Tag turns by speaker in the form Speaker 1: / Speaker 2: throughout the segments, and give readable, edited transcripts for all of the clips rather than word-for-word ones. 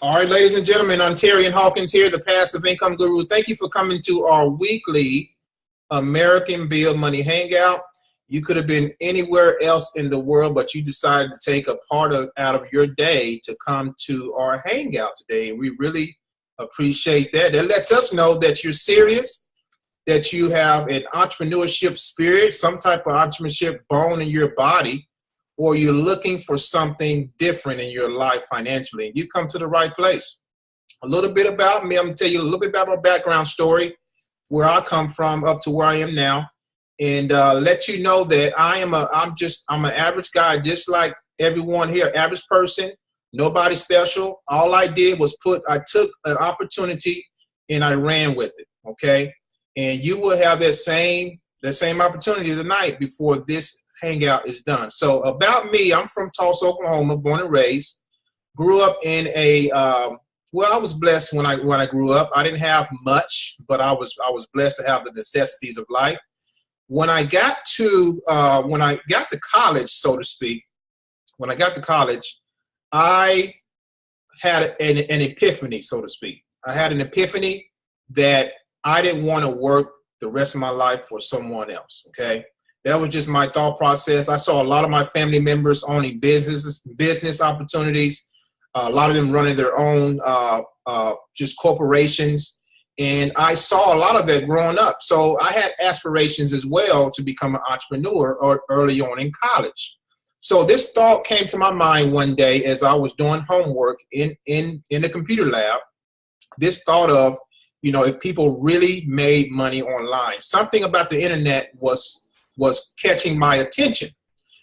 Speaker 1: All right, ladies and gentlemen, Ontarian Hawkins here, the Passive Income Guru. Thank you for coming to our weekly American Bill Money Hangout. You could have been anywhere else in the world, but you decided to take a part out of your day to come to our hangout today. We really appreciate that. That lets us know that you're serious, that you have an entrepreneurship spirit, some type of entrepreneurship bone in your body, or you're looking for something different in your life financially. You come to the right place. A little bit about me. I'm going to tell you a little bit about my background story, where I come from up to where I am now, and let you know that I'm an average guy, just like everyone here, average person, nobody special. All I did was I took an opportunity and I ran with it, okay? And you will have the same opportunity tonight before this hangout is done. So about me, I'm from Tulsa, Oklahoma, born and raised. Grew up in a well, I was blessed when I grew up. I didn't have much, but I was blessed to have the necessities of life. When I got to college, so to speak, I had an epiphany, so to speak. I had an epiphany that I didn't want to work the rest of my life for someone else, okay? That was just my thought process. I saw a lot of my family members owning business opportunities, a lot of them running their own just corporations. And I saw a lot of that growing up. So I had aspirations as well to become an entrepreneur or early on in college. So this thought came to my mind one day as I was doing homework in the computer lab. This thought of, if people really made money online, something about the internet was catching my attention.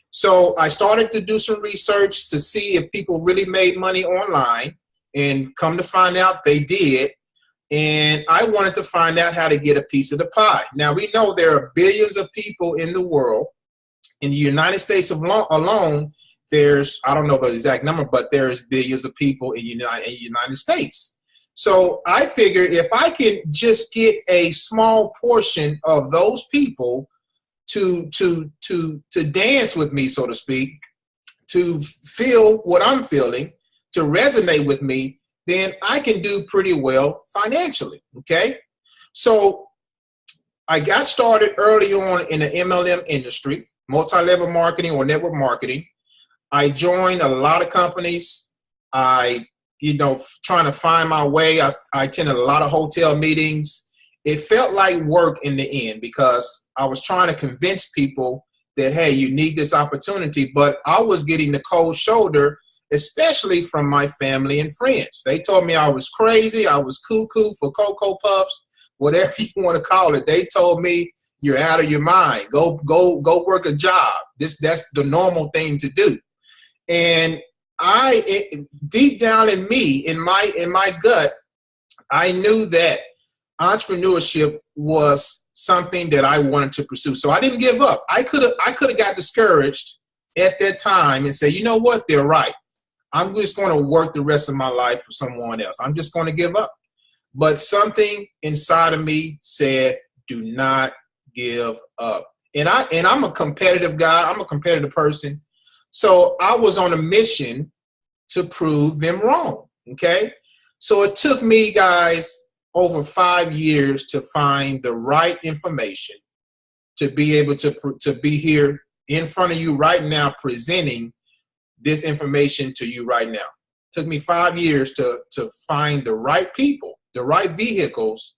Speaker 1: So I started to do some research to see if people really made money online, and come to find out they did. And I wanted to find out how to get a piece of the pie. Now, we know there are billions of people in the world. In the United States alone, there's, I don't know the exact number, but there's billions of people in the United States. So I figured if I can just get a small portion of those people to dance with me, so to speak, to feel what I'm feeling, to resonate with me, then I can do pretty well financially, okay? So I got started early on in the MLM industry, multi-level marketing or network marketing. I joined a lot of companies. Trying to find my way. I attended a lot of hotel meetings. It felt like work in the end because I was trying to convince people that, hey, you need this opportunity, but I was getting the cold shoulder, especially from my family and friends. They told me I was crazy, I was cuckoo for Cocoa Puffs, whatever you want to call it. They told me, you're out of your mind. Go work a job. That's the normal thing to do. And deep down in me, in my gut, I knew that entrepreneurship was something that I wanted to pursue. So I didn't give up. I could have got discouraged at that time and say, you know what, they're right. I'm just going to work the rest of my life for someone else. I'm just going to give up. But something inside of me said, do not give up. And I'm a competitive guy. I'm a competitive person. So I was on a mission to prove them wrong, okay? So it took me, guys, over 5 years to find the right information to be able to be here in front of you right now, presenting this information to you right now. It took me 5 years to find the right people, the right vehicles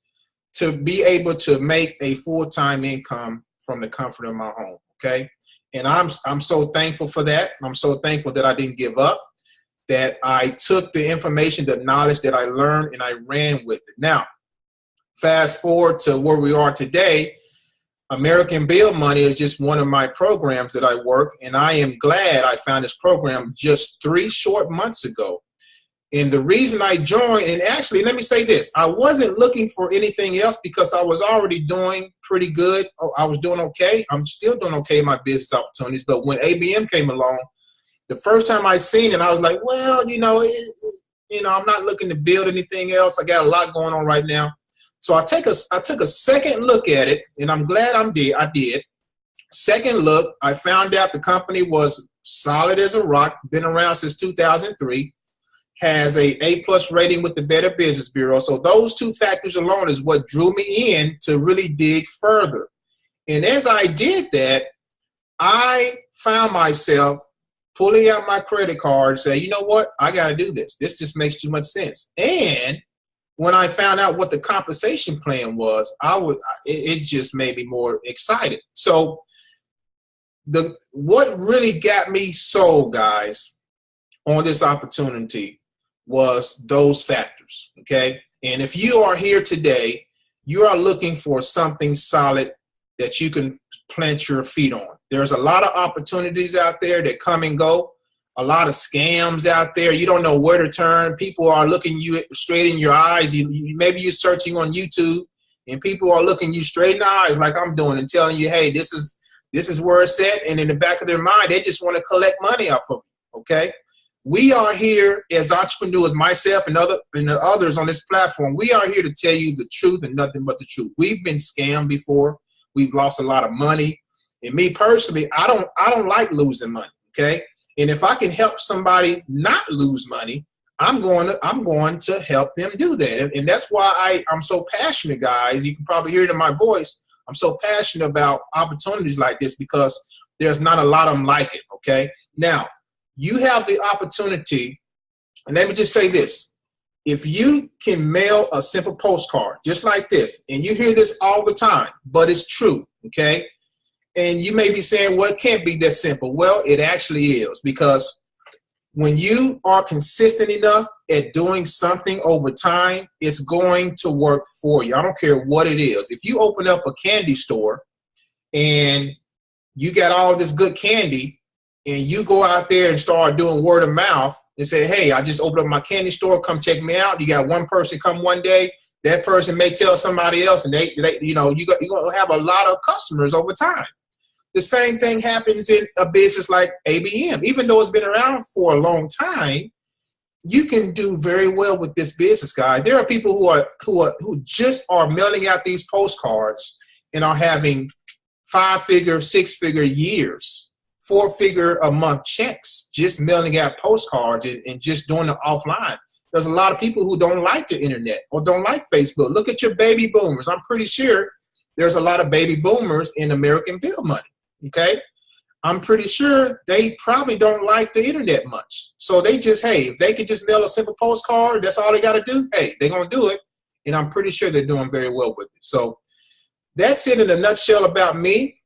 Speaker 1: to be able to make a full-time income from the comfort of my home, okay? And I'm so thankful for that. I'm so thankful that I didn't give up, that I took the information, the knowledge that I learned, and I ran with it. Now, fast forward to where we are today. American Bill Money is just one of my programs that I work, and I am glad I found this program just 3 short months ago. And the reason I joined, and actually, let me say this, I wasn't looking for anything else because I was already doing pretty good. I was doing okay. I'm still doing okay in my business opportunities. But when ABM came along, the first time I seen it, I was like, well, I'm not looking to build anything else. I got a lot going on right now. So I took a second look at it, and I'm glad I did. Second look, I found out the company was solid as a rock, been around since 2003. has a A+ rating with the Better Business Bureau. So those two factors alone is what drew me in to really dig further. And as I did that, I found myself pulling out my credit card and say, you know what, I got to do this. This just makes too much sense. And when I found out what the compensation plan was, it just made me more excited. So what really got me sold, guys, on this opportunity was those factors, okay? And if you are here today, you are looking for something solid that you can plant your feet on. There's a lot of opportunities out there that come and go, a lot of scams out there. You don't know where to turn. People are looking you straight in your eyes. Maybe you're searching on YouTube and people are looking you straight in the eyes like I'm doing and telling you, hey, this is where it's at. And in the back of their mind, they just want to collect money off of you, okay? We are here as entrepreneurs, myself and others on this platform. We are here to tell you the truth and nothing but the truth. We've been scammed before. We've lost a lot of money. And me personally, I don't like losing money, okay? And if I can help somebody not lose money, I'm going to help them do that. And that's why I'm so passionate, guys. You can probably hear it in my voice. I'm so passionate about opportunities like this because there's not a lot of them like it, okay? Now, you have the opportunity, and let me just say this. If you can mail a simple postcard just like this, and you hear this all the time, but it's true, okay? And you may be saying, well, it can't be that simple. Well, it actually is, because when you are consistent enough at doing something over time, it's going to work for you. I don't care what it is. If you open up a candy store and you got all this good candy and you go out there and start doing word of mouth and say, hey, I just opened up my candy store, come check me out. You got one person come one day, that person may tell somebody else, and you're going to have a lot of customers over time. The same thing happens in a business like ABM. Even though it's been around for a long time, you can do very well with this business, guy. There are people who just are mailing out these postcards and are having 5-figure, 6-figure years, 4-figure a month checks, just mailing out postcards and just doing it offline. There's a lot of people who don't like the internet or don't like Facebook. Look at your baby boomers. I'm pretty sure there's a lot of baby boomers in American Bill Money. Okay, I'm pretty sure they probably don't like the internet much. So they just, hey, if they could just mail a simple postcard, that's all they got to do. Hey, they're going to do it. And I'm pretty sure they're doing very well with it. So that's it in a nutshell about me.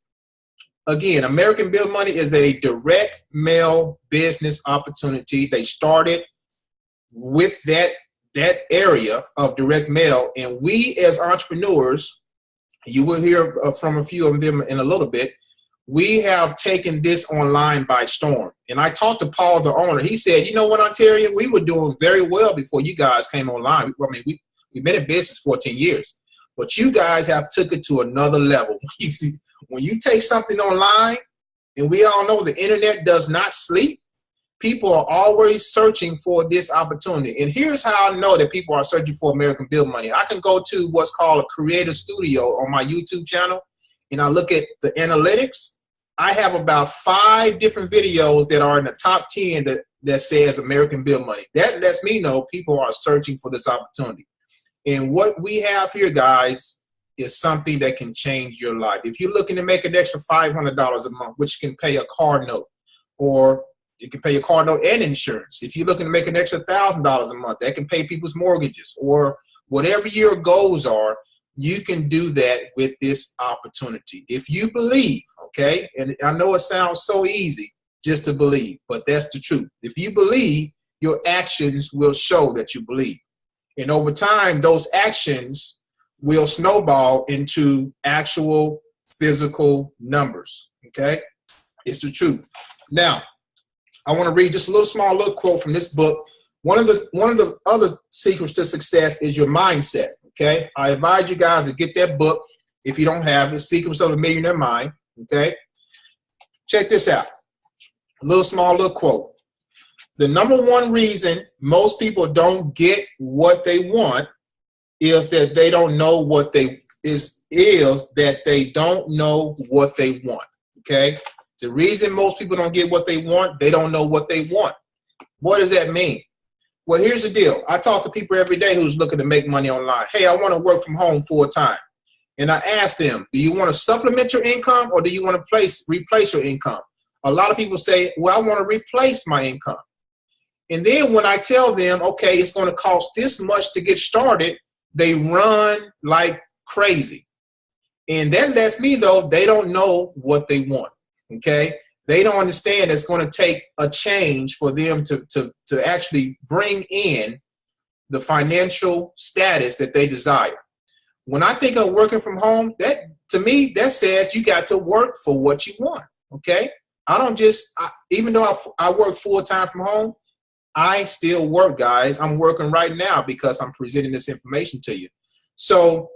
Speaker 1: Again, American Bill Money is a direct mail business opportunity. They started with that area of direct mail. And we as entrepreneurs, you will hear from a few of them in a little bit, we have taken this online by storm. And I talked to Paul, the owner. He said, you know what, Ontario, we were doing very well before you guys came online. I mean, we've been in business 14 years, but you guys have took it to another level. When you take something online, and we all know the internet does not sleep, people are always searching for this opportunity. And here's how I know that people are searching for American Bill Money. I can go to what's called a creator studio on my YouTube channel, and I look at the analytics. I have about 5 different videos that are in the top 10 that says American Bill Money. That lets me know people are searching for this opportunity. And what we have here, guys, is something that can change your life. If you're looking to make an extra $500 a month, which can pay a car note, or you can pay your car note and insurance. If you're looking to make an extra $1,000 a month, that can pay people's mortgages, or whatever your goals are, you can do that with this opportunity. If you believe, okay, and I know it sounds so easy just to believe, but that's the truth. If you believe, your actions will show that you believe. And over time, those actions will snowball into actual physical numbers, okay? It's the truth. Now, I want to read just a small little quote from this book. One of the other secrets to success is your mindset. Okay, I advise you guys to get that book if you don't have it, Secrets of a Millionaire Mind. Okay, check this out. A small little quote. The number one reason most people don't get what they want is that they don't know what they don't know what they want. Okay, the reason most people don't get what they want, they don't know what they want. What does that mean? Well, here's the deal. I talk to people every day who's looking to make money online. Hey, I want to work from home full time. And I ask them, do you want to supplement your income or do you want to replace your income? A lot of people say, well, I want to replace my income. And then when I tell them, okay, it's going to cost this much to get started, they run like crazy. And that lets me know they don't know what they want, okay? They don't understand it's going to take a change for them to actually bring in the financial status that they desire. When I think of working from home, that to me, that says you got to work for what you want, okay? I don't just, even though I work full-time from home, I still work, guys. I'm working right now because I'm presenting this information to you. So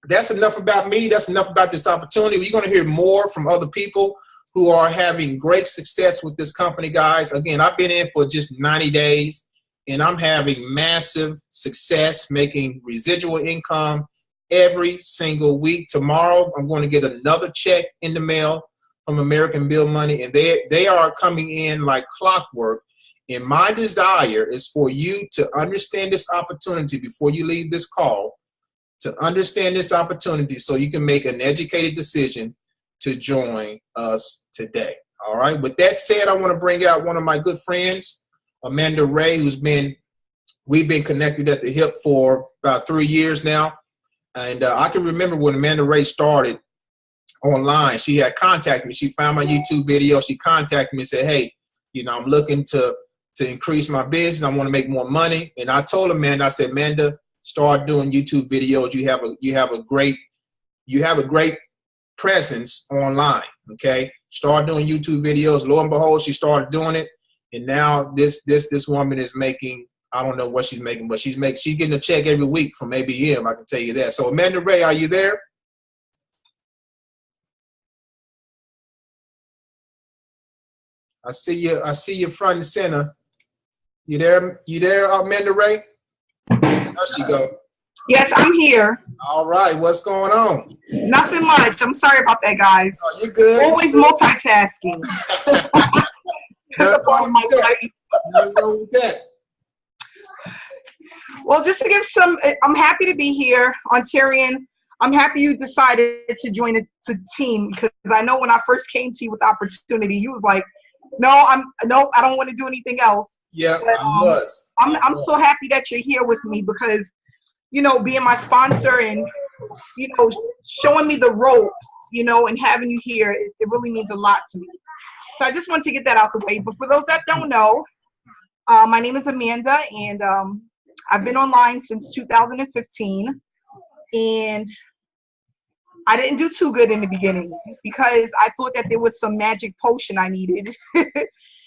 Speaker 1: that's enough about me. That's enough about this opportunity. You're going to hear more from other people who are having great success with this company, guys. Again, I've been in for just 90 days, and I'm having massive success, making residual income every single week. Tomorrow, I'm going to get another check in the mail from American Bill Money, and they are coming in like clockwork. And my desire is for you to understand this opportunity before you leave this call, to understand this opportunity so you can make an educated decision to join us today. All right. With that said, I want to bring out one of my good friends, Amanda Ray, we've been connected at the hip for about 3 years now. And I can remember when Amanda Ray started online, she had contacted me. She found my YouTube video. She contacted me and said, hey, I'm looking to increase my business. I want to make more money. And I told Amanda, I said, Amanda, start doing YouTube videos. You have a great presence online. Okay. Start doing YouTube videos. Lo and behold, she started doing it. And now this woman is making, I don't know what she's making, but she's getting a check every week from ABM. I can tell you that. So Amanda Ray, are you there? I see you front and center. You there, Amanda Ray? There she go.
Speaker 2: Yes, I'm here.
Speaker 1: All right, what's going on?
Speaker 2: Nothing much. I'm sorry about that, guys.
Speaker 1: Oh, you're good.
Speaker 2: Always multitasking. That's a part of my life.
Speaker 1: Nothing wrong with that.
Speaker 2: Well, just to give I'm happy to be here, Ontarian. I'm happy you decided to join the team, because I know when I first came to you with the opportunity, you was like, no, I don't want to do anything else.
Speaker 1: Yeah,
Speaker 2: but,
Speaker 1: I was.
Speaker 2: I'm so happy that you're here with me, because, being my sponsor and, showing me the ropes, and having you here, it really means a lot to me. So I just want to get that out the way. But for those that don't know, my name is Amanda, and I've been online since 2015. And I didn't do too good in the beginning because I thought that there was some magic potion I needed.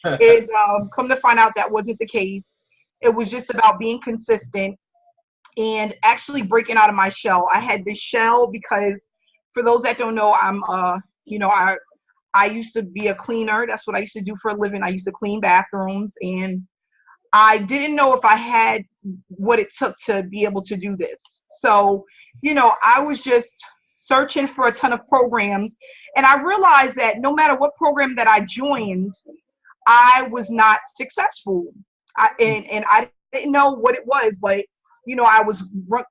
Speaker 2: And come to find out that wasn't the case. It was just about being consistent and actually breaking out of my shell. I had this shell because, for those that don't know, I used to be a cleaner. That's what I used to do for a living. I used to clean bathrooms, and I didn't know if I had what it took to be able to do this. So, I was just searching for a ton of programs, and I realized that no matter what program that I joined, I was not successful. And I didn't know what it was, but I was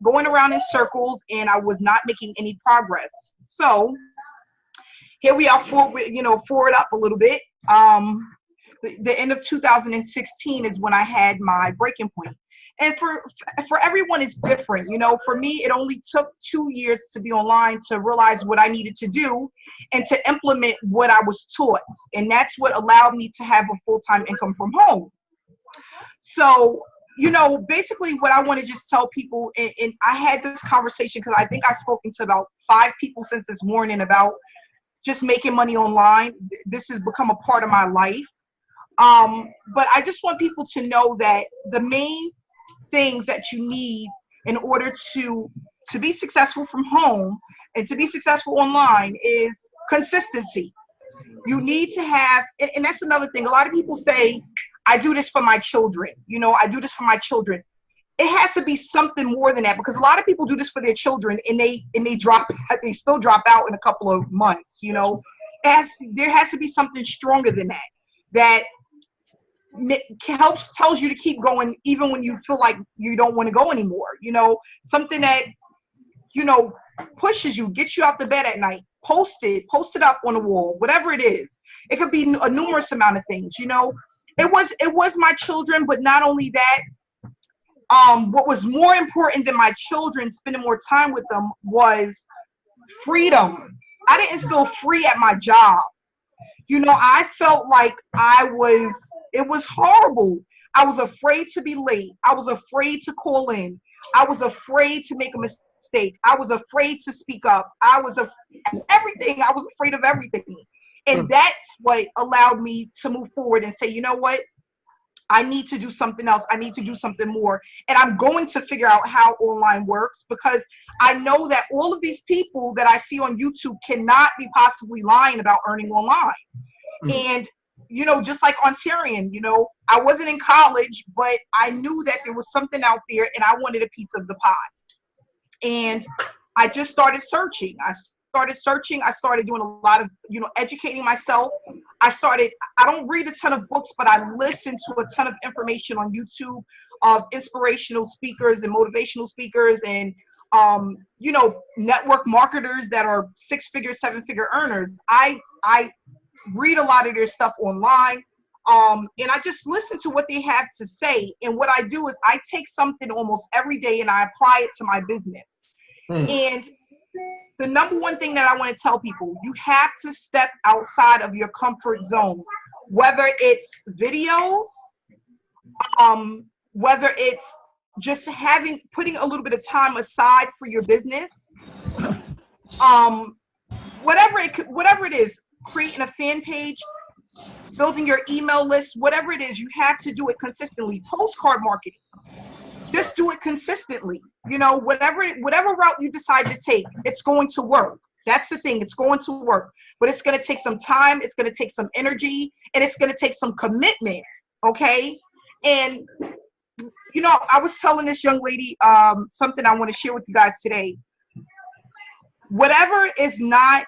Speaker 2: going around in circles and I was not making any progress. So here we are, forward up a little bit. The end of 2016 is when I had my breaking point. And for everyone, it's different. For me, it only took 2 years to be online to realize what I needed to do and to implement what I was taught. And that's what allowed me to have a full-time income from home. So, basically what I want to just tell people, and I had this conversation because I think I've spoken to about 5 people since this morning about just making money online. This has become a part of my life. But I just want people to know that the main things that you need in order to be successful from home and to be successful online is consistency. You need to have, and that's another thing. A lot of people say, I do this for my children. I do this for my children. It has to be something more than that, because a lot of people do this for their children and they still drop out in a couple of months. There has to be something stronger than that tells you to keep going even when you feel like you don't want to go anymore. You know, something that, you know, pushes you, gets you out the bed at night. Post it up on the wall, whatever it is. It could be a numerous amount of things. You know, it was my children, but not only that. What was more important than my children, spending more time with them, was freedom. I didn't feel free at my job. You know, I felt like it was horrible. I was afraid to be late. I was afraid to call in. I was afraid to make a mistake. I was afraid to speak up. Everything. I was afraid of everything. And that's what allowed me to move forward and say, you know what? I need to do something else. I need to do something more. And I'm going to figure out how online works, because I know that all of these people that I see on YouTube cannot be possibly lying about earning online. And, you know, just like Ontarian, you know, I wasn't in college, but I knew that there was something out there and I wanted a piece of the pie. And I just started searching. I started doing a lot of, you know, educating myself. I don't read a ton of books, but I listen to a ton of information on YouTube of inspirational speakers and motivational speakers and, you know, network marketers that are 6-figure, 7-figure earners. I read a lot of their stuff online. And I just listen to what they have to say. And what I do is I take something almost every day and I apply it to my business. And the number one thing that I want to tell people, you have to step outside of your comfort zone, whether it's videos, whether it's just putting a little bit of time aside for your business, whatever it is, creating a fan page, building your email list, whatever it is, you have to do it consistently. Postcard marketing, just do it consistently. You know, whatever route you decide to take, it's going to work. That's the thing. It's going to work, but it's going to take some time. It's going to take some energy, and it's going to take some commitment. Okay. And, you know, I was telling this young lady something I want to share with you guys today. Whatever is not,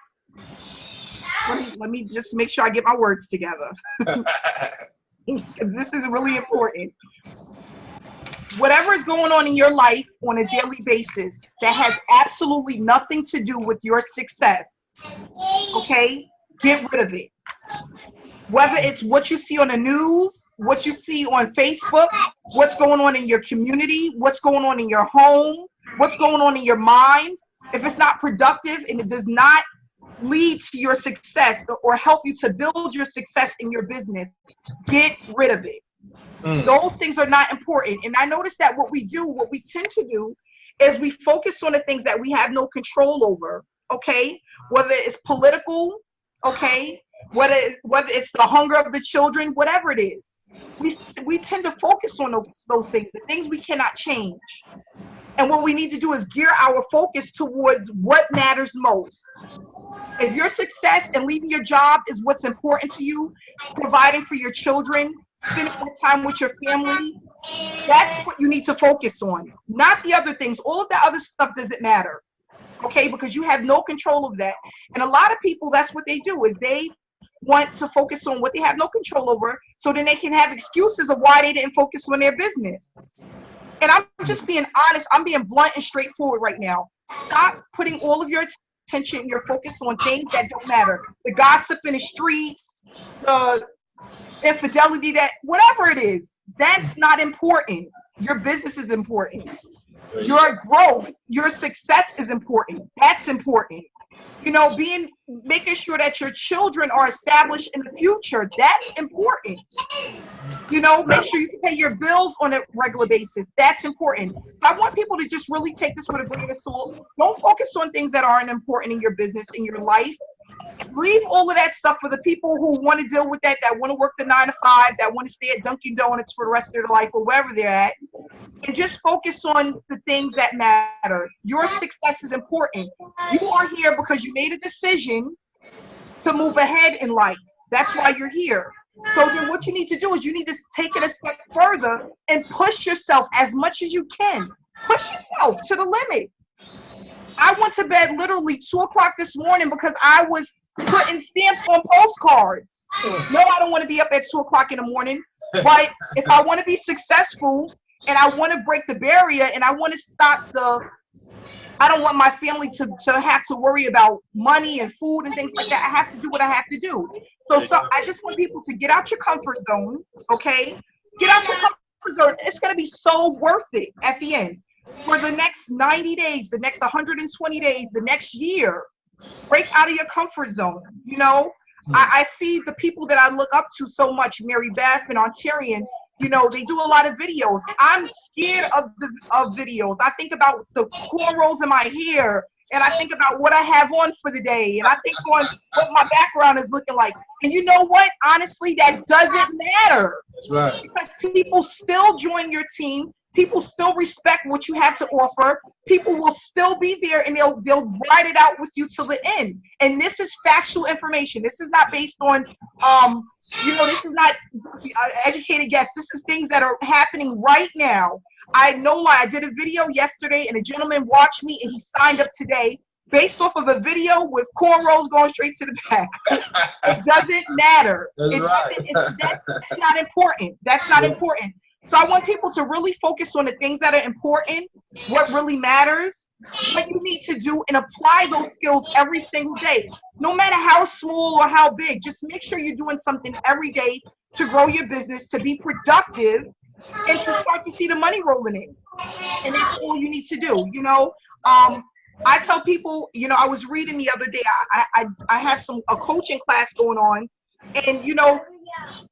Speaker 2: let me just make sure I get my words together. This is really important. Whatever is going on in your life on a daily basis that has absolutely nothing to do with your success, okay, get rid of it. Whether it's what you see on the news, what you see on Facebook, what's going on in your community, what's going on in your home, what's going on in your mind, if it's not productive and it does not lead to your success or help you to build your success in your business, get rid of it. Those things are not important. And I noticed that what we tend to do is we focus on the things that we have no control over, okay? Whether it's political, okay? Whether it's the hunger of the children, whatever it is. We tend to focus on those things, the things we cannot change. And what we need to do is gear our focus towards what matters most. If your success and leaving your job is what's important to you, providing for your children, spending more time with your family, that's what you need to focus on, not the other things. All of that other stuff doesn't matter, okay, because you have no control of that. And a lot of people, that's what they do, is they want to focus on what they have no control over, so then they can have excuses of why they didn't focus on their business. And I'm just being honest. I'm being blunt and straightforward right now. Stop putting all of your attention and your focus on things that don't matter. The gossip in the streets, the infidelity, that whatever it is, that's not important. Your business is important. Your growth, your success is important. That's important. You know, making sure that your children are established in the future, that's important. You know, make sure you can pay your bills on a regular basis. That's important. So I want people to just really take this with a grain of salt. Don't focus on things that aren't important in your business, in your life. Leave all of that stuff for the people who want to deal with that want to work the 9 to 5, that want to stay at Dunkin' Donuts for the rest of their life or wherever they're at, and just focus on the things that matter. Your success is important. You are here because you made a decision to move ahead in life. That's why you're here. So then what you need to do is you need to take it a step further and push yourself as much as you can. Push yourself to the limit. I went to bed literally 2 o'clock this morning because I was putting stamps on postcards. No, I don't want to be up at 2 o'clock in the morning. But if I want to be successful and I want to break the barrier and I want to stop I don't want my family to have to worry about money and food and things like that. I have to do what I have to do. So I just want people to get out your comfort zone, okay? Get out your comfort zone. It's going to be so worth it at the end. For the next 90 days, the next 120 days, the next year, break out of your comfort zone, you know? I see the people that I look up to so much, Marybeth and Ontarian, you know, they do a lot of videos. I'm scared of videos. I think about the cornrows in my hair, and I think about what I have on for the day, and I think on what my background is looking like. And you know what? Honestly, that doesn't matter.
Speaker 1: That's right.
Speaker 2: Because people still join your team. People still respect what you have to offer. People will still be there, and they'll ride it out with you till the end. And this is factual information. This is not based on, you know, this is not educated guess. This is things that are happening right now. I no lie. I did a video yesterday, and a gentleman watched me, and he signed up today based off of a video with cornrows going straight to the back. It doesn't matter. That's not important. That's not important. So I want people to really focus on the things that are important, what really matters, what you need to do, and apply those skills every single day. No matter how small or how big, just make sure you're doing something every day to grow your business, to be productive, and to start to see the money rolling in. And that's all you need to do, you know. I tell people, you know, I was reading the other day, I have a coaching class going on, and, you know,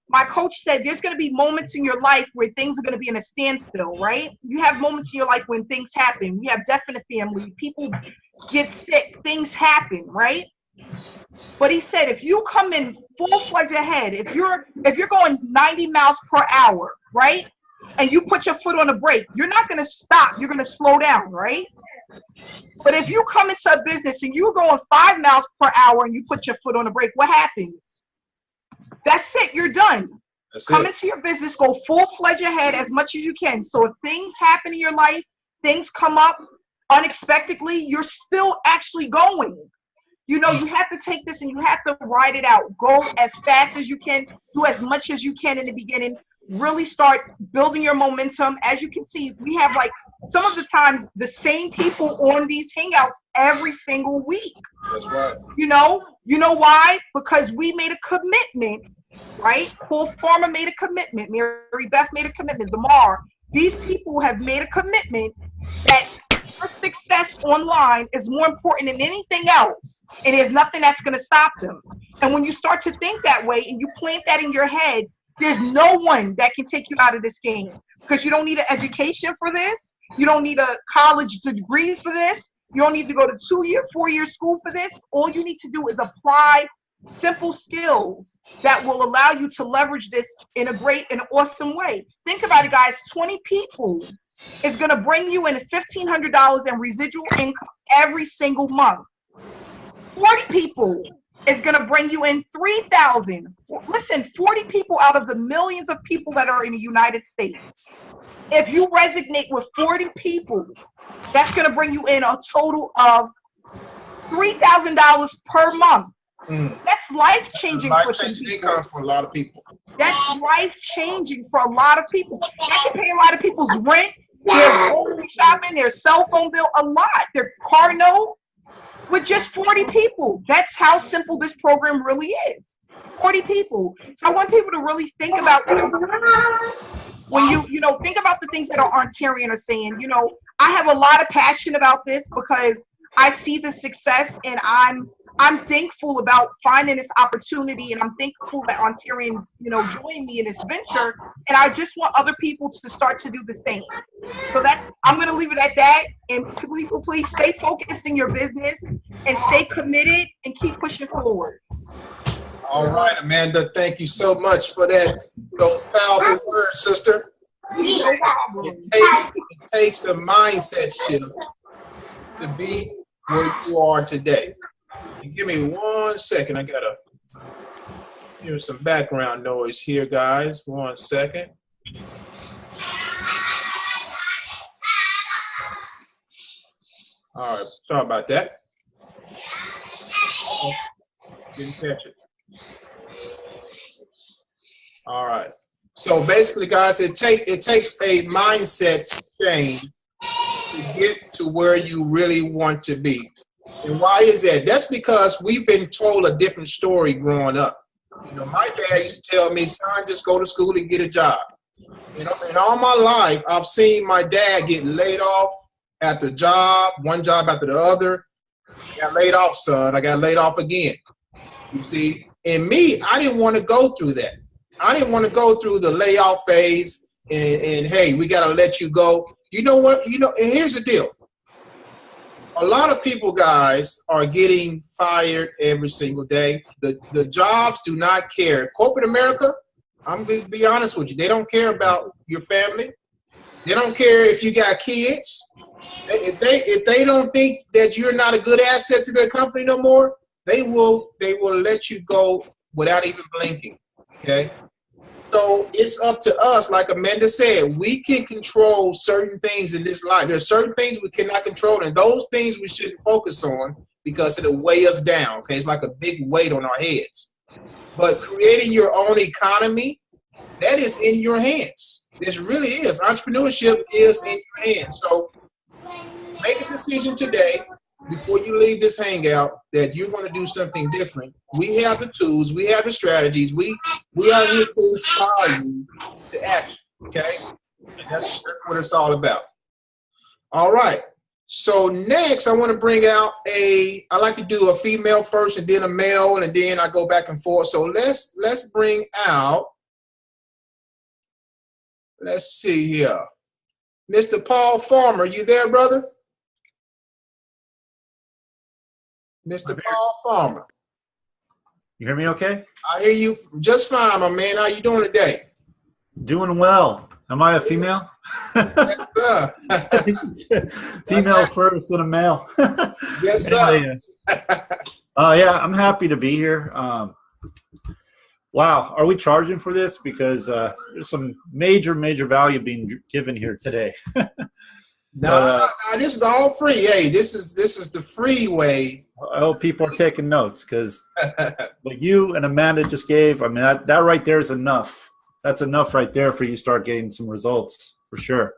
Speaker 2: my coach said there's going to be moments in your life where things are going to be in a standstill, right? You have moments in your life when things happen. We have death in the family. People get sick. Things happen, right? But he said if you come in full-fledged ahead, if you're going 90 miles per hour, right? And you put your foot on the brake, you're not going to stop. You're going to slow down, right? But if you come into a business and you're going 5 miles per hour and you put your foot on the brake, what happens? That's it. You're done. Come into your business, go full-fledged ahead as much as you can. So if things happen in your life, things come up unexpectedly, you're still actually going. You know, you have to take this and you have to ride it out. Go as fast as you can. Do as much as you can in the beginning. Really start building your momentum. As you can see, we have like some of the times the same people on these hangouts every single week.
Speaker 1: That's right.
Speaker 2: You know why? Because we made a commitment, right? Paul Farmer made a commitment. Marybeth made a commitment. Zamar. These people have made a commitment that your success online is more important than anything else. And there's nothing that's going to stop them. And when you start to think that way and you plant that in your head, there's no one that can take you out of this game. Because you don't need an education for this. You don't need a college degree for this. You don't need to go to 2-year, 4-year school for this. All you need to do is apply simple skills that will allow you to leverage this in a great and awesome way. Think about it, guys. 20 people is going to bring you in $1,500 in residual income every single month. 40 people is going to bring you in $3,000. Listen, 40 people out of the millions of people that are in the United States. If you resonate with 40 people, that's going to bring you in a total of $3,000 per month. That's life-changing for some people.
Speaker 1: Income for a lot of people.
Speaker 2: That's life-changing for a lot of people. That can pay a lot of people's rent, their grocery shopping, their cell phone bill, a lot, their car note, with just 40 people. That's how simple this program really is. 40 people. So I want people to really think about things. When you know, think about the things that our Ontarian are saying. You know, I have a lot of passion about this because I see the success, and I'm thankful about finding this opportunity, and I'm thankful that Ontarian, you know, joined me in this venture, and I just want other people to start to do the same. So I'm going to leave it at that, and please stay focused in your business and stay committed and keep pushing forward.
Speaker 1: All right, Amanda, thank you so much for those powerful words, sister. It takes a mindset shift to be where you are today. Give me 1 second. I gotta hear some background noise here, guys. 1 second. All right, sorry about that. Didn't catch it. All right. So basically, guys, it takes a mindset change to get to where you really want to be. And why is that? That's because we've been told a different story growing up. You know, my dad used to tell me, son, just go to school and get a job. You know, and all my life, I've seen my dad get laid off after job, one job after the other. I got laid off, son. I got laid off again. You see, and me, I didn't want to go through that. I didn't want to go through the layoff phase and hey, we got to let you go. You know what? You know, and here's the deal. A lot of people, guys, are getting fired every single day. The jobs do not care. Corporate America, I'm going to be honest with you. They don't care about your family. They don't care if you got kids. If they don't think that you're not a good asset to their company no more, they will let you go without even blinking. Okay? So it's up to us, like Amanda said, we can control certain things in this life. There's certain things we cannot control, and those things we shouldn't focus on because it'll weigh us down. Okay, it's like a big weight on our heads. But creating your own economy, that is in your hands. This really is. Entrepreneurship is in your hands. So make a decision today before you leave this hangout that you're going to do something different. We have the tools. We have the strategies. We are here to inspire you to action, okay? And that's what it's all about. All right. So next, I want to bring out I like to do a female first and then a male, and then I go back and forth. So let's bring out, let's see here. Mr. Paul Farmer, you there, brother? Mr. Paul Farmer.
Speaker 3: You hear me okay?
Speaker 1: I hear you just fine, my man. How you doing today?
Speaker 3: Doing well. Am I a female?
Speaker 1: Yes, sir.
Speaker 3: Female first, then a male.
Speaker 1: Yes, sir.
Speaker 3: Yeah, I'm happy to be here. Wow, are we charging for this? Because there's some major value being given here today.
Speaker 1: No, this is all free. Hey, this is the free way.
Speaker 3: I hope people are taking notes because what you and Amanda just gave, I mean, that right there is enough. That's enough right there for you to start getting some results for sure.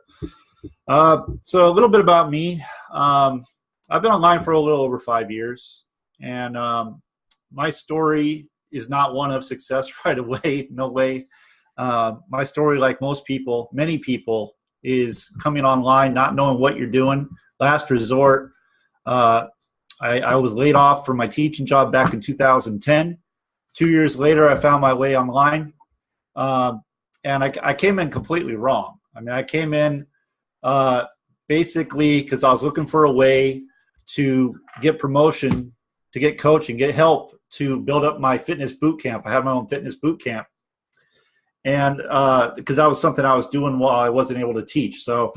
Speaker 3: So a little bit about me. I've been online for a little over 5 years, and my story is not one of success right away. No way. My story, like most people, many people, is coming online, not knowing what you're doing. Last resort, I was laid off from my teaching job back in 2010. 2 years later, I found my way online. And I came in completely wrong. I mean, I came in basically because I was looking for a way to get promotion, to get coaching, get help to build up my fitness boot camp. I had my own fitness boot camp. And because that was something I was doing while I wasn't able to teach. So,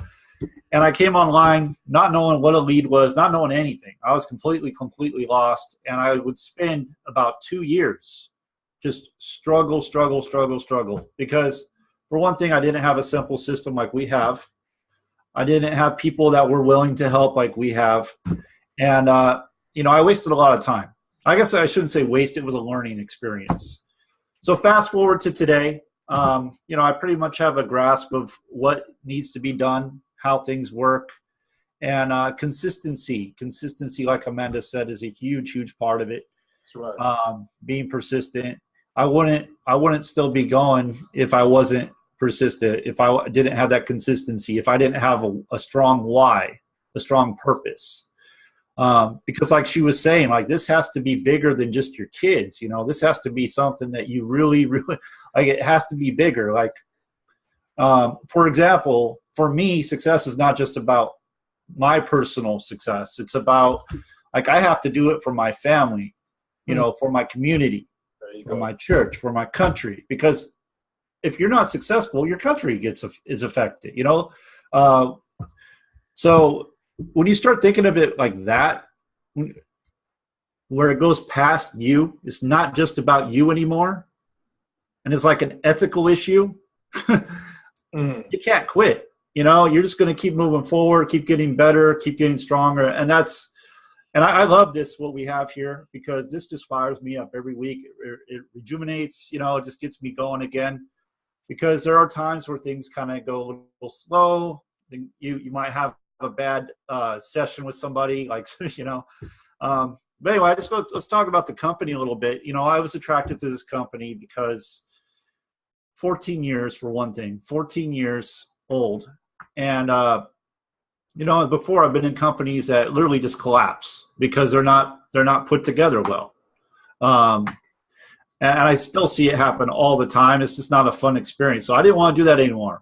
Speaker 3: and I came online not knowing what a lead was, not knowing anything. I was completely lost. And I would spend about 2 years just struggle. Because for one thing, I didn't have a simple system like we have. I didn't have people that were willing to help like we have. And, I wasted a lot of time. I guess I shouldn't say waste. It was a learning experience. So fast forward to today. I pretty much have a grasp of what needs to be done, how things work, and consistency. Consistency, like Amanda said, is a huge part of it.
Speaker 1: That's right.
Speaker 3: Being persistent. I wouldn't still be going if I wasn't persistent, if I didn't have that consistency, if I didn't have a strong why, a strong purpose. Because like she was saying, like this has to be bigger than just your kids. This has to be something that you really like. It has to be bigger. Like, for example, for me, success is not just about my personal success. It's about like I have to do it for my family, for my community, for my church, for my country. Because if you're not successful, your country is affected. So when you start thinking of it like that, where it goes past you, it's not just about you anymore, and it's like an ethical issue, you can't quit. You're just going to keep moving forward, keep getting better, keep getting stronger. And that's And I love this, what we have here, because this just fires me up every week. It rejuvenates, you know, it just gets me going again, because there are times where things kind of go a little slow. You might have a bad session with somebody, like, you know. But anyway, let's talk about the company a little bit. You know, I was attracted to this company because 14 years, for one thing, 14 years old. And, you know, before I've been in companies that literally just collapse because they're not put together well. And I still see it happen all the time. It's just not a fun experience. So I didn't want to do that anymore.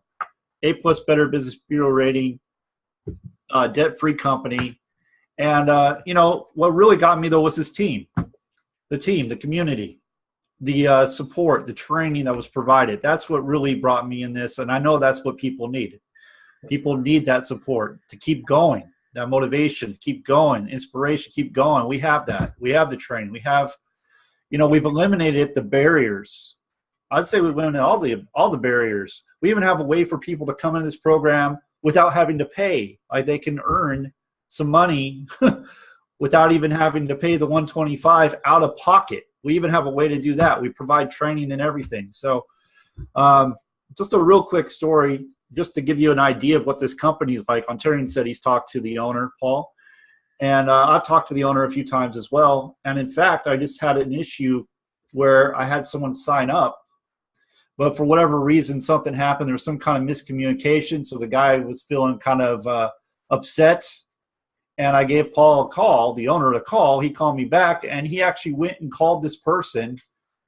Speaker 3: A+ Better Business Bureau rating, debt-free company. And, you know, what really got me, though, was this team, the community, the support, the training that was provided. That's what really brought me in this. And I know that's what people need. People need that support to keep going, that motivation, keep going, inspiration, keep going. We have that. We have the training. We have, you know, we've eliminated the barriers. I'd say we've eliminated all the barriers. We even have a way for people to come into this program without having to pay. Like, they can earn some money without even having to pay the $125 out of pocket. We even have a way to do that. We provide training and everything. So just a real quick story, just to give you an idea of what this company is like. Ontarian said he's talked to the owner, Paul. And I've talked to the owner a few times as well. And in fact, I just had an issue where I had someone sign up, but for whatever reason, something happened. There was some kind of miscommunication. So the guy was feeling kind of upset. And I gave Paul a call, the owner a call. He called me back, and he actually went and called this person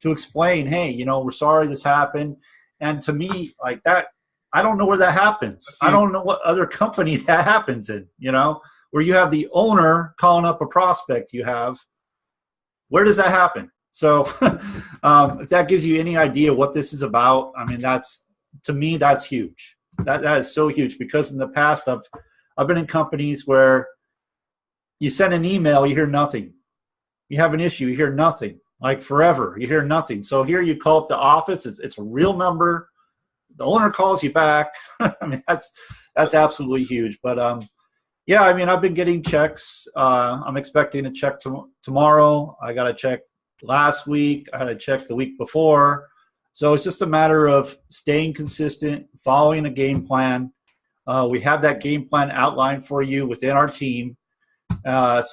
Speaker 3: to explain, hey, you know, we're sorry this happened. And to me, like that, I don't know where that happens. I don't know what other company that happens in, you know, where you have the owner calling up a prospect you have. Where does that happen? So if that gives you any idea what this is about, I mean, to me, that's huge. That is so huge, because in the past, I've been in companies where you send an email, you hear nothing. You have an issue, you hear nothing. Like forever, you hear nothing. So here you call up the office, it's a real number. The owner calls you back. I mean, that's absolutely huge. But yeah, I mean, I've been getting checks. I'm expecting a check tomorrow. I got a check last week. I had a check the week before. So it's just a matter of staying consistent, following a game plan. We have that game plan outlined for you within our team. And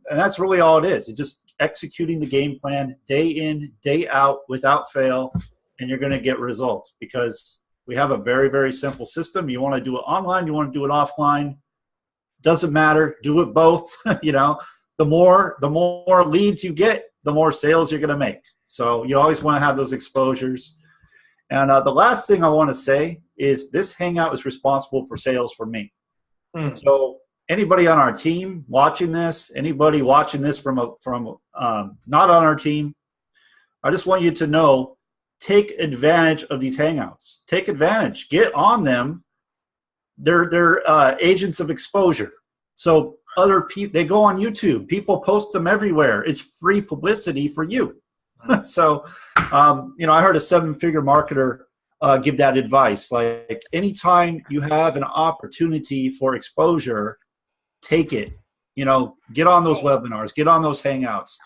Speaker 3: that's really all it is. It's just executing the game plan day in, day out, without fail, and you're going to get results, because we have a very, very simple system. You want to do it online, you want to do it offline, doesn't matter. Do it both. You know, the more leads you get, the more sales you're going to make. So you always want to have those exposures. And the last thing I want to say is this Hangout is responsible for sales for me. So anybody on our team watching this, anybody watching this from not on our team, I just want you to know, take advantage of these Hangouts. Take advantage. Get on them. They're agents of exposure. So other people, they go on YouTube. People post them everywhere. It's free publicity for you. So, you know, I heard a 7-figure marketer give that advice. Like, anytime you have an opportunity for exposure, take it. You know, get on those webinars, get on those Hangouts,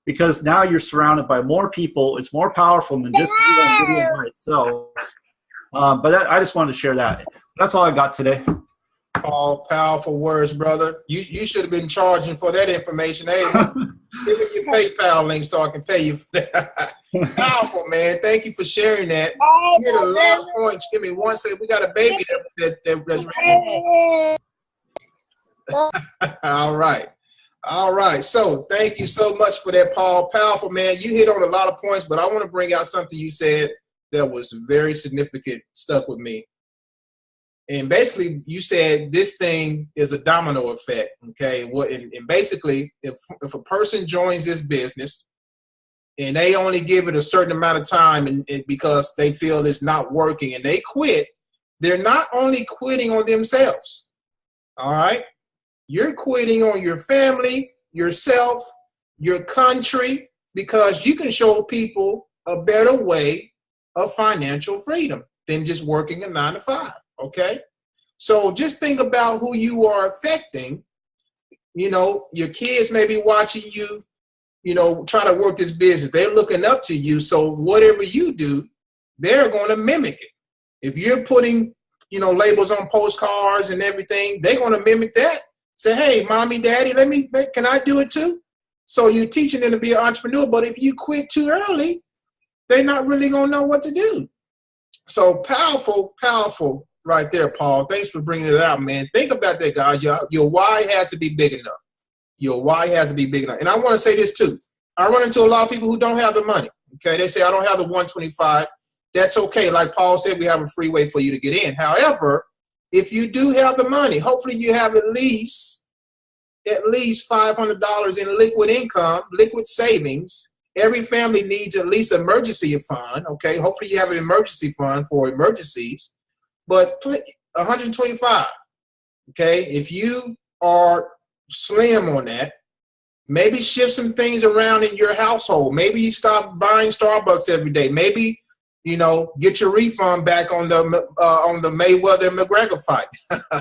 Speaker 3: because now you're surrounded by more people. It's more powerful than just video by itself. But I just wanted to share that. That's all I got today.
Speaker 1: All powerful words, brother. You should have been charging for that information. Hey, give me your PayPal link so I can pay you for that. Powerful, man. Thank you for sharing that. You hit a lot of points. Give me one second. We got a baby that's ready. All right. So thank you so much for that, Paul. Powerful, man. You hit on a lot of points, but I want to bring out something you said that was very significant, stuck with me. And basically, you said this thing is a domino effect, okay? And basically, if a person joins this business and they only give it a certain amount of time and because they feel it's not working and they quit, they're not only quitting on themselves, all right? You're quitting on your family, yourself, your country, because you can show people a better way of financial freedom than just working a 9-to-5. Okay, so just think about who you are affecting you know, your kids may be watching you, you know, try to work this business. They're looking up to you. So whatever you do, they're going to mimic it. If you're putting, you know, labels on postcards and everything, they're going to mimic that. Say, hey, mommy, daddy, can I do it too? So you're teaching them to be an entrepreneur. But if you quit too early, they're not really going to know what to do. So powerful, powerful right there, Paul. Thanks for bringing it out, man. Think about that, guys. Your why has to be big enough. Your why has to be big enough. And I want to say this too. I run into a lot of people who don't have the money. Okay, they say, I don't have the 125. That's okay. Like Paul said, we have a free way for you to get in. However, if you do have the money, hopefully you have at least $500 in liquid income, liquid savings. Every family needs at least an emergency fund. Okay, hopefully you have an emergency fund for emergencies. But 125. Okay, if you are slim on that, maybe shift some things around in your household. Maybe you stop buying Starbucks every day. Maybe, you know, get your refund back on the Mayweather and McGregor fight.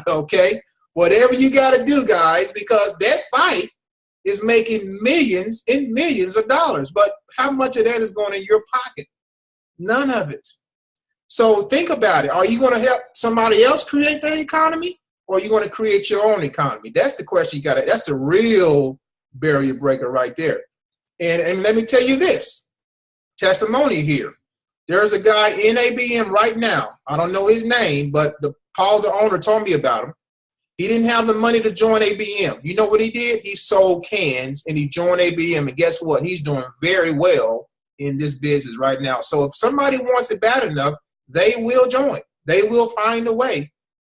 Speaker 1: Okay, whatever you got to do, guys, because that fight is making millions and millions of dollars. But how much of that is going in your pocket? None of it. So think about it. Are you going to help somebody else create their economy, or are you going to create your own economy? That's the question you got to. That's the real barrier breaker right there. And let me tell you this testimony here. There's a guy in ABM right now. I don't know his name, but Paul, the owner, told me about him. He didn't have the money to join ABM. You know what he did? He sold cans and he joined ABM. And guess what? He's doing very well in this business right now. So if somebody wants it bad enough, they will join. They will find a way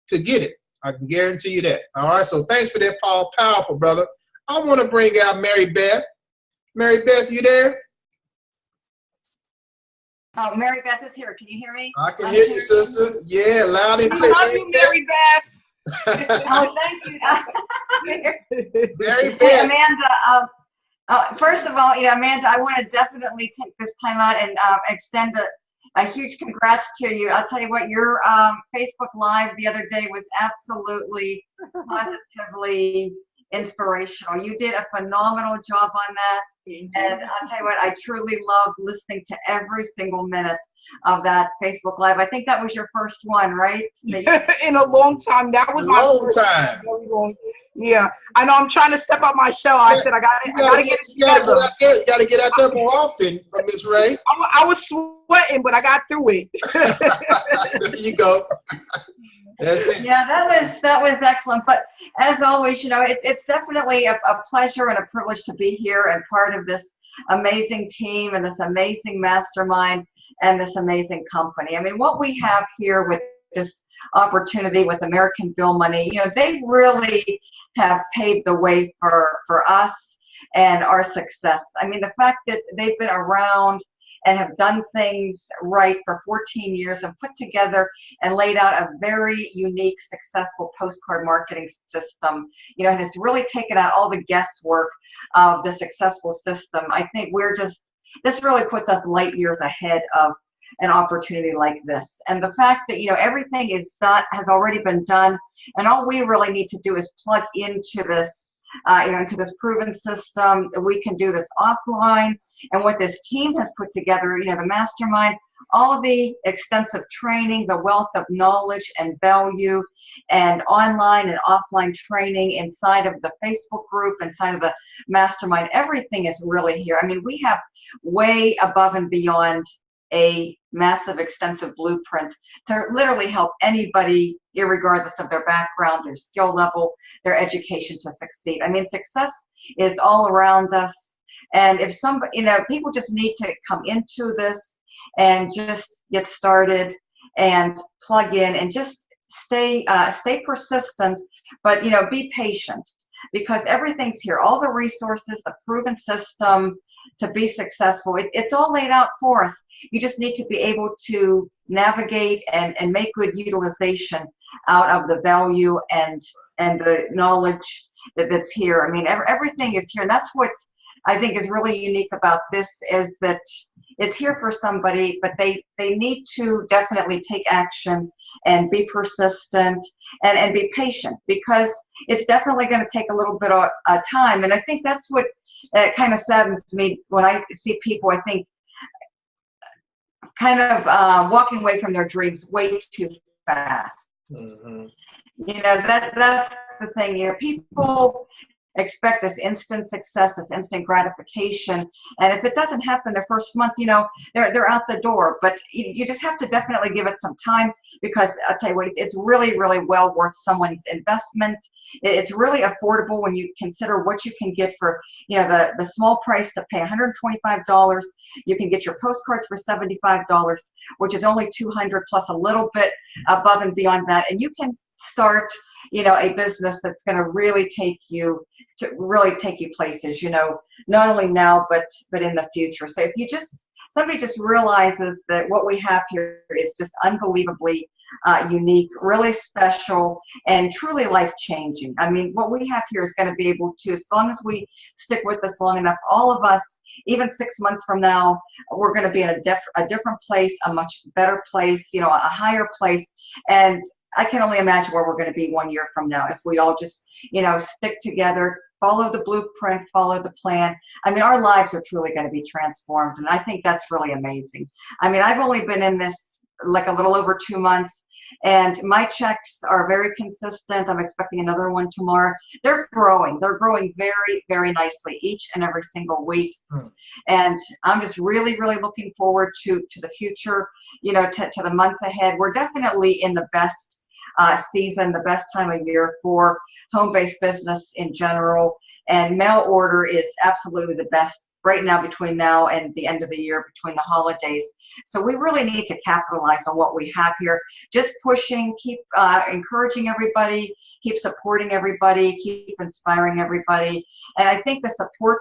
Speaker 1: to get it. I can guarantee you that. All right. So thanks for that, Paul. Powerful, brother. I want to bring out Marybeth. Marybeth, you there?
Speaker 4: Oh, Marybeth is here. Can you hear me?
Speaker 1: I can hear you, sister. Yeah, loud and clear.
Speaker 2: I love you, Marybeth.
Speaker 4: Oh, thank you.
Speaker 1: Marybeth.
Speaker 4: Hey, Amanda. First of all, Amanda, I want to definitely take this time out and extend a huge congrats to you. I'll tell you what, your Facebook Live the other day was absolutely positively inspirational. You did a phenomenal job on that. And I'll tell you what, I truly loved listening to every single minute of that Facebook Live. I think that was your first one, right?
Speaker 2: In a long time. That was my
Speaker 1: first time.
Speaker 2: Yeah, I know. I'm trying to step out my shell. I said I gotta get it together.
Speaker 1: You gotta get out there more often, Miss Ray.
Speaker 2: I was sweating, but I got through it.
Speaker 1: There you go. That's it.
Speaker 4: Yeah, that was excellent. But as always, it's definitely a pleasure and a privilege to be here and part of this amazing team and this amazing mastermind and this amazing company. I mean, what we have here with this opportunity with American Bill Money, they really have paved the way for us and our success. I mean, the fact that they've been around and have done things right for 14 years and put together and laid out a very unique, successful postcard marketing system, and it's really taken out all the guesswork of the successful system. I think this really puts us light years ahead of an opportunity like this. And the fact that, everything has already been done, and all we really need to do is plug into this, into this proven system. We can do this offline. And what this team has put together, the mastermind, all the extensive training, the wealth of knowledge and value, and online and offline training inside of the Facebook group, inside of the mastermind, everything is really here. I mean, we have way above and beyond a massive, extensive blueprint to literally help anybody, irregardless of their background, their skill level, their education, to succeed. I mean, success is all around us. And if somebody, people just need to come into this and just get started and plug in and just stay persistent, but, be patient, because everything's here. All the resources, the proven system to be successful, it's all laid out for us. You just need to be able to navigate and make good utilization out of the value and the knowledge that's here. I mean, everything is here. And that's what I think is really unique about this, is that it's here for somebody, but they need to definitely take action and be persistent and be patient, because it's definitely going to take a little bit of time. And I think that's what kind of saddens me when I see people, I think, kind of walking away from their dreams way too fast.
Speaker 1: Mm-hmm.
Speaker 4: You know, that's the thing. You know, people expect this instant success, this instant gratification, and if it doesn't happen the first month, you know, they're out the door. But you just have to definitely give it some time, because I'll tell you what, it's really, really well worth someone's investment. It's really affordable when you consider what you can get for, you know, the small price to pay $125. You can get your postcards for $75, which is only $200 plus a little bit above and beyond that, and you can start, you know, a business that's going to really take you places, you know, not only now but in the future. So if you somebody just realizes that what we have here is just unbelievably unique, really special, and truly life-changing. I mean, what we have here is going to be able to, as long as we stick with this long enough, all of us, even 6 months from now, we're going to be in a different place, a much better place, you know, a higher place. And I can only imagine where we're going to be 1 year from now if we all just, you know, stick together, follow the blueprint, follow the plan. I mean, our lives are truly going to be transformed, and I think that's really amazing. I mean, I've only been in this like a little over 2 months, and my checks are very consistent. I'm expecting another one tomorrow. They're growing. They're growing very, very nicely each and every single week. And I'm just really, really looking forward to the future, you know, to the months ahead. We're definitely in the best season, the best time of year for home-based business in general, and mail order is absolutely the best right now, between now and the end of the year, between the holidays. So we really need to capitalize on what we have here. Just pushing, keep encouraging everybody, keep supporting everybody, keep inspiring everybody. And I think the support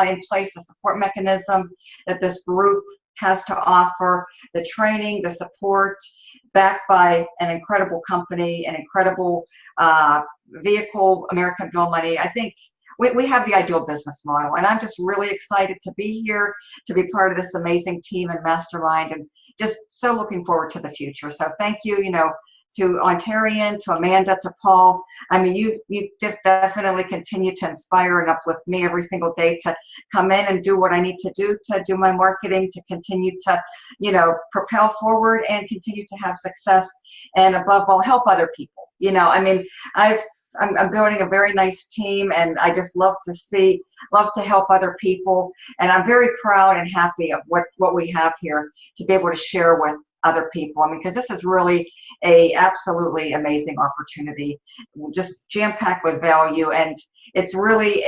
Speaker 4: in place, the support mechanism that this group has to offer, the training, the support, backed by an incredible company, an incredible vehicle, American Bill Money. I think we have the ideal business model, and I'm just really excited to be here, to be part of this amazing team and mastermind, and just so looking forward to the future. So thank you, you know, to Ontarian, to Amanda, to Paul. I mean, you definitely continue to inspire and uplift me every single day to come in and do what I need to do my marketing, to continue to, you know, propel forward and continue to have success, and above all, help other people. You know, I mean, I'm building a very nice team, and I just love to help other people. And I'm very proud and happy of what we have here to be able to share with other people. I mean, because this is really a absolutely amazing opportunity, just jam-packed with value. And it's really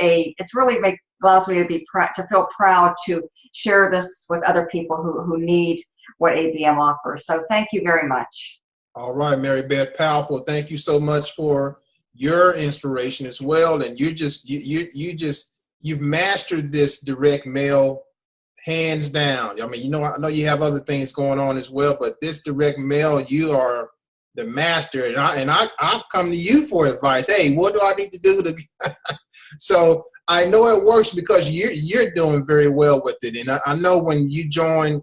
Speaker 4: allows me to feel proud to share this with other people who need what ABM offers. So thank you very much.
Speaker 1: All right, Marybeth, powerful. Thank you so much for your inspiration as well. And you've mastered this direct mail hands down. I mean, you know, I know you have other things going on as well, but this direct mail, you are the master. And I'll come to you for advice. Hey, what do I need to do to? So I know it works because you're doing very well with it. And I know when you joined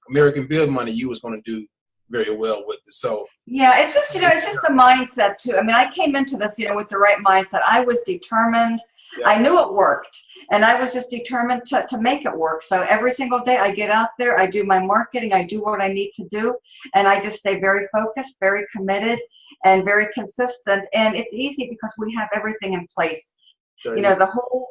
Speaker 1: American Bill Money, you was going to do very well with it. So
Speaker 4: yeah, it's just, you know, it's just the mindset too. I mean, I came into this, you know, with the right mindset. I was determined. Yeah. I knew it worked, and I was just determined to make it work. So every single day I get out there, I do my marketing, I do what I need to do, and I just stay very focused, very committed, and very consistent. And it's easy because we have everything in place. You know, the whole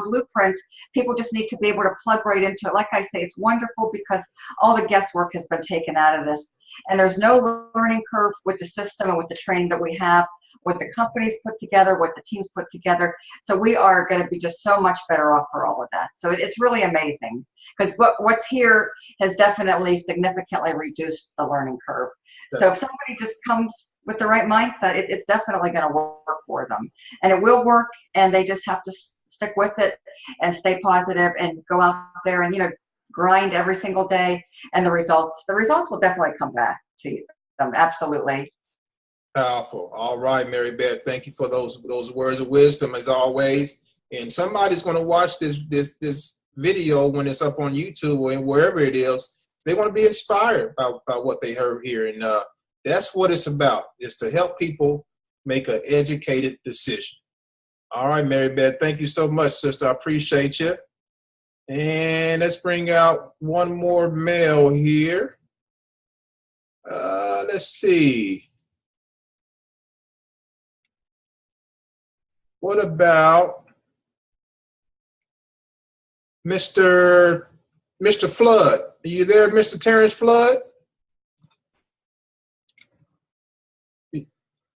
Speaker 4: blueprint, people just need to be able to plug right into it. Like I say, it's wonderful because all the guesswork has been taken out of this. And there's no learning curve with the system and with the training that we have, what the companies put together, what the teams put together. So we are going to be just so much better off for all of that. So it's really amazing, because what's here has definitely significantly reduced the learning curve. So if somebody just comes with the right mindset, it's definitely going to work for them. And it will work, and they just have to stick with it and stay positive and go out there and, you know, grind every single day, and the results will definitely come back to them. Absolutely.
Speaker 1: Powerful. All right, Marybeth, thank you for those words of wisdom as always. And somebody's going to watch this video when it's up on YouTube or wherever it is. They want to be inspired by what they heard here. And That's what it's about, is to help people make an educated decision. All right, Marybeth, thank you so much, sister. I appreciate you. And let's bring out one more male here. Let's see. What about Mr. Flood? Are you there, Mr. Terrence Flood?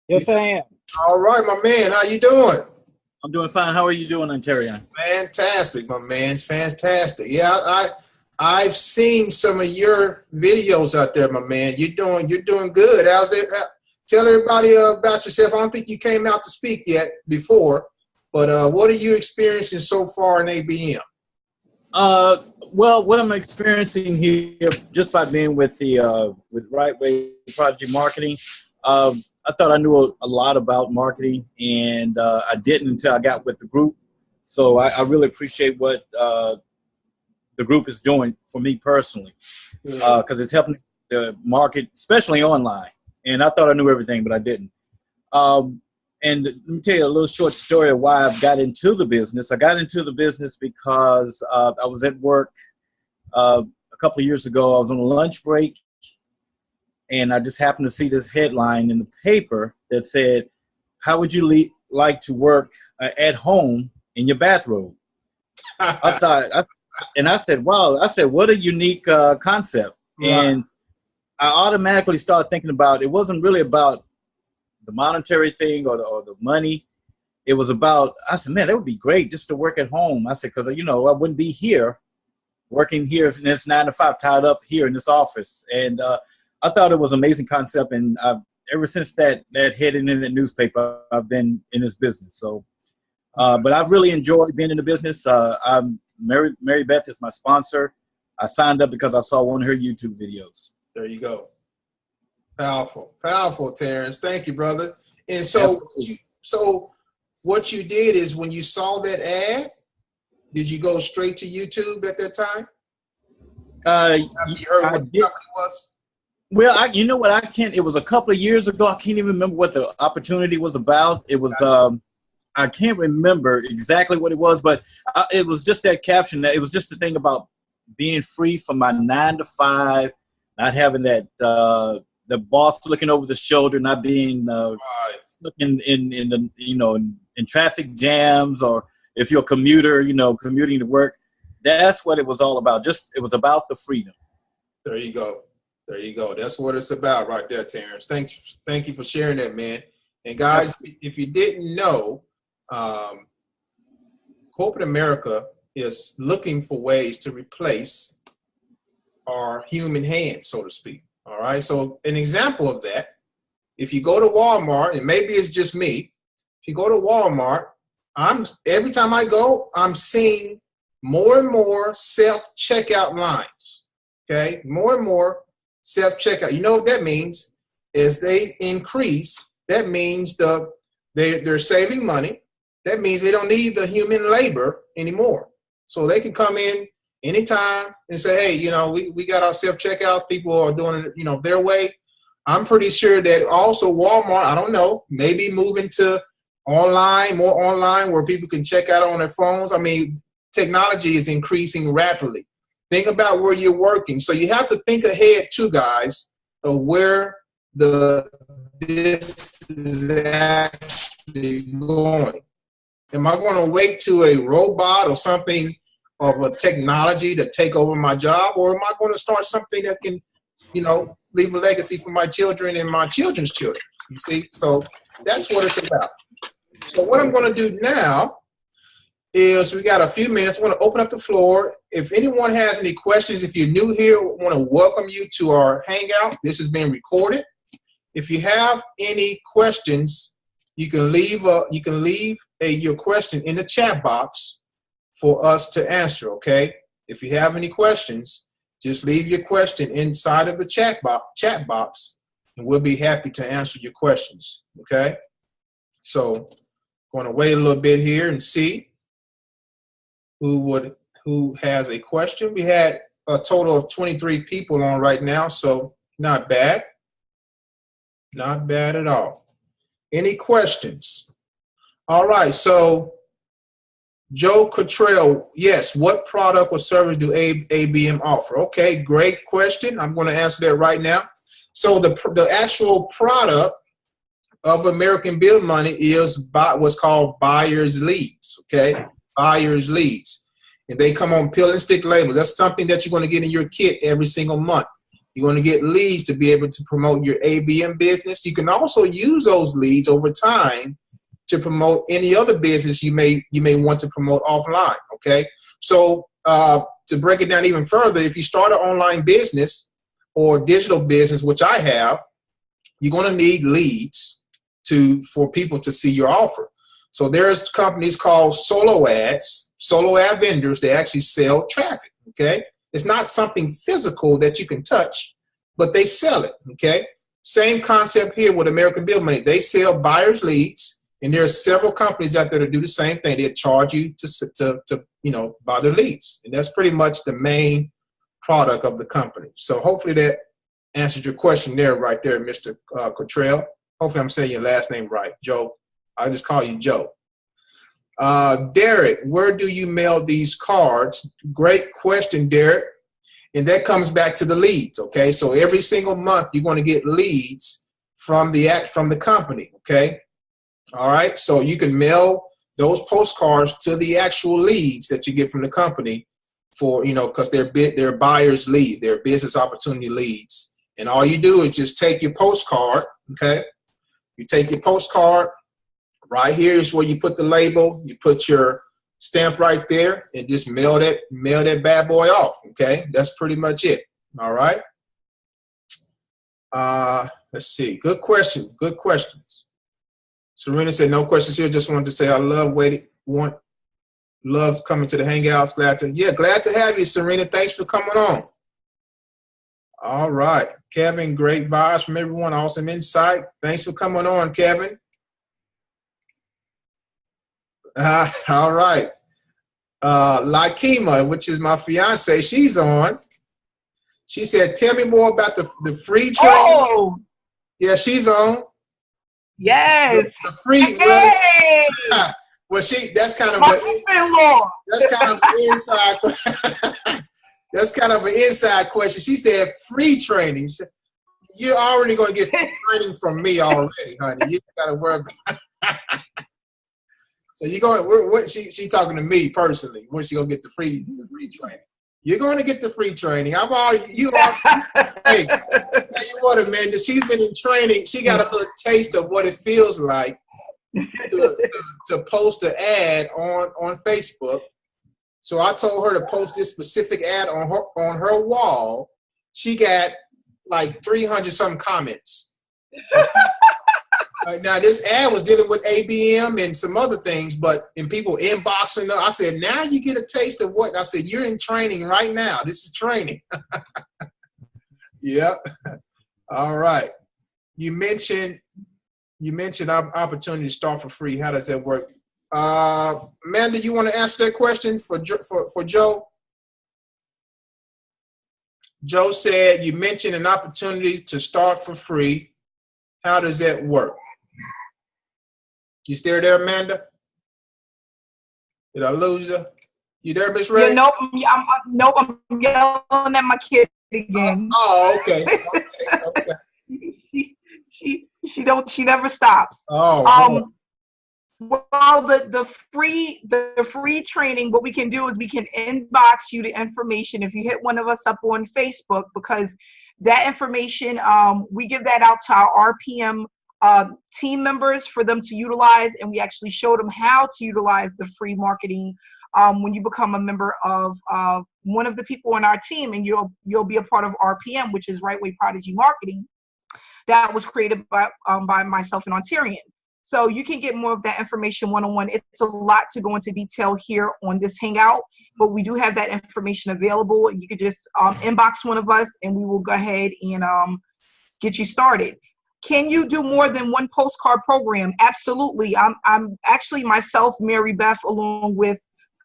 Speaker 5: Yes, I am.
Speaker 1: All right, my man. How you doing?
Speaker 5: I'm doing fine. How are you doing, Ontario?
Speaker 1: Fantastic, my man. It's fantastic. Yeah, I've seen some of your videos out there, my man. You're doing good. How's it? Tell everybody about yourself. I don't think you came out to speak yet before, but what are you experiencing so far in ABM?
Speaker 5: Well, what I'm experiencing here, just by being with the with Right Way Project Marketing, I thought I knew a lot about marketing, and I didn't until I got with the group. So I really appreciate what the group is doing for me personally, because it's helping the market, especially online. And I thought I knew everything, but I didn't. And let me tell you a little short story of why I've got into the business. I got into the business because I was at work a couple of years ago. I was on a lunch break, and I just happened to see this headline in the paper that said, "How would you like to work at home in your bathrobe?" I said, wow. I said, what a unique concept. Right. And I automatically started thinking about, it wasn't really about the monetary thing or the money. It was about, I said, man, that would be great just to work at home. I said, because, I wouldn't be here working here and it's 9 to 5 tied up here in this office. And I thought it was an amazing concept. And ever since that heading in the newspaper, I've been in this business. So, but I've really enjoyed being in the business. Marybeth is my sponsor. I signed up because I saw one of her YouTube videos.
Speaker 1: There you go. Powerful, Terrence. Thank you, brother. And so, what you did is when you saw that ad, did you go straight to YouTube at that time? You heard what the company was?
Speaker 5: Well, you know what? It was a couple of years ago. I can't even remember what the opportunity was about. It was, gotcha. I can't remember exactly what it was, but it was just that caption. That it was just the thing about being free from my 9 to 5, not having that the boss looking over the shoulder, not being looking in traffic jams, or if you're a commuter, commuting to work. That's what it was all about. It was about the freedom.
Speaker 1: There you go. That's what it's about right there, Terrence. Thank you for sharing that, man. And guys, if you didn't know, corporate America is looking for ways to replace our human hands, so to speak. All right. So an example of that, if you go to Walmart, and maybe it's just me, if you go to Walmart, every time I go, I'm seeing more and more self-checkout lines. Okay, more and more self-checkout. You know what that means? As they increase, that means they're saving money. That means they don't need the human labor anymore. So they can come in anytime and say, hey, we got our self-checkouts. People are doing it, their way. I'm pretty sure that also Walmart, I don't know, maybe moving to more online where people can check out on their phones. I mean, technology is increasing rapidly. Think about where you're working. So you have to think ahead too, guys, of where this is actually going. Am I going to wait to a robot or something of a technology to take over my job, or am I going to start something that can, leave a legacy for my children and my children's children? You see? So that's what it's about. So what I'm going to do now is, we got a few minutes. I want to open up the floor. If anyone has any questions, if you're new here, I want to welcome you to our Hangout. This is being recorded. If you have any questions, you can leave your question in the chat box for us to answer, okay? If you have any questions, just leave your question inside of the chat box, and we'll be happy to answer your questions, okay? So, going to wait a little bit here and see who has a question. We had a total of 23 people on right now, so not bad. Not bad at all. Any questions? All right, so Joe Cottrell, yes, what product or service do ABM offer? Okay, great question. I'm going to answer that right now. So the actual product of American Bill Money is what's called buyer's leads, okay? Buyer's leads. And they come on pill and stick labels. That's something that you're going to get in your kit every single month. You're going to get leads to be able to promote your ABM business. You can also use those leads over time to promote any other business you may want to promote offline, okay? So to break it down even further, if you start an online business or digital business, which I have, you're going to need leads for people to see your offer. So there's companies called solo ad vendors. They actually sell traffic, okay? It's not something physical that you can touch, but they sell it, okay? Same concept here with American Bill Money. They sell buyers leads, and there are several companies out there that do the same thing. They charge you to buy their leads, and that's pretty much the main product of the company. So hopefully that answered your question there, right there, Mr. Cottrell. Hopefully I'm saying your last name right, Joe. I'll just call you Joe. Derek, where do you mail these cards? Great question, Derek. And that comes back to the leads, okay? So every single month you're going to get leads from the company, okay? All right, so you can mail those postcards to the actual leads that you get from the company for, because they're buyers leads, they're business opportunity leads. And all you do is just take your postcard, okay? You take your postcard, right here is where you put the label, you put your stamp right there, and just mail that bad boy off, okay? That's pretty much it, all right? Let's see, good question, good questions. Serena said, no questions here, just wanted to say I love coming to the Hangouts, glad to have you, Serena, thanks for coming on. All right, Kevin, great vibes from everyone, awesome insight. Thanks for coming on, Kevin. All right. Lakima, which is my fiance, she's on. She said, tell me more about the free training. Oh. Yeah, she's on.
Speaker 2: Yes.
Speaker 1: The free.
Speaker 2: Hey.
Speaker 1: Well, that's kind of
Speaker 2: my sister-in-law.
Speaker 1: That's kind of an inside. That's kind of an inside question. She said, free training. You're already going to get free training from me already, honey. You got to worry about it. So you going? She talking to me personally. When's she gonna get the free training? You're going to get the free training. Hey, tell you what, Amanda. She's been in training. She got a little taste of what it feels like to post an ad on Facebook. So I told her to post this specific ad on her wall. She got like 300 some comments. Now this ad was dealing with ABM and some other things, and people inboxing her. I said, now you get a taste of what? I said, you're in training right now. This is training. Yep. All right. You mentioned opportunity to start for free. How does that work? Amanda, you want to answer that question for Joe? Joe said, you mentioned an opportunity to start for free. How does that work? You still there, Amanda? Did I lose her? You there, Miss Ray?
Speaker 2: Yeah, I'm yelling at my kid again.
Speaker 1: Okay.
Speaker 2: She never stops.
Speaker 1: Oh.
Speaker 2: Well, the free training, what we can do is we can inbox you the information if you hit one of us up on Facebook, because that information, we give that out to our RPM team members for them to utilize, and we actually show them how to utilize the free marketing when you become a member of one of the people on our team, and you'll be a part of RPM, which is Right Way Prodigy Marketing, that was created by myself and Ontarian. So you can get more of that information one-on-one. It's a lot to go into detail here on this Hangout, but we do have that information available. You could just inbox one of us, and we will go ahead and get you started. Can you do more than one postcard program? Absolutely. I'm actually myself, Marybeth, along with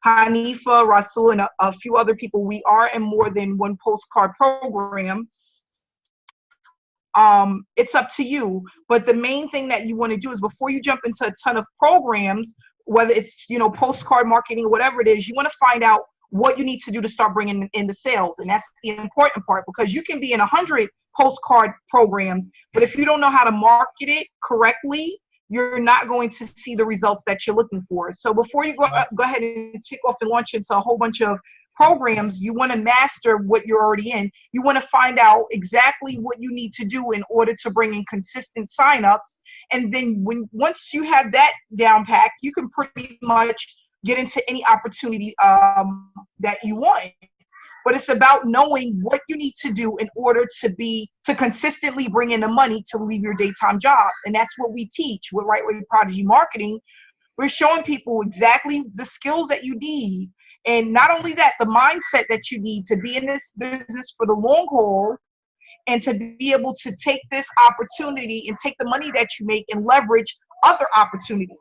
Speaker 2: Hanifa, Rasul, and a few other people. We are in more than one postcard program. it's up to you. But the main thing that you want to do is before you jump into a ton of programs, whether it's, you know, postcard marketing or whatever it is, you want to find out what you need to do to start bringing in the sales. And that's the important part, because you can be in 100 postcard programs, but if you don't know how to market it correctly, you're not going to see the results that you're looking for. So before you go ahead and take off and launch into a whole bunch of programs, you want to master what you're already in. You want to find out exactly what you need to do in order to bring in consistent signups. And then once you have that down pat, you can pretty much get into any opportunity that you want. But it's about knowing what you need to do in order to consistently bring in the money to leave your daytime job. And that's what we teach with Right Way Prodigy Marketing. We're showing people exactly the skills that you need. And not only that, the mindset that you need to be in this business for the long haul, and to be able to take this opportunity and take the money that you make and leverage other opportunities.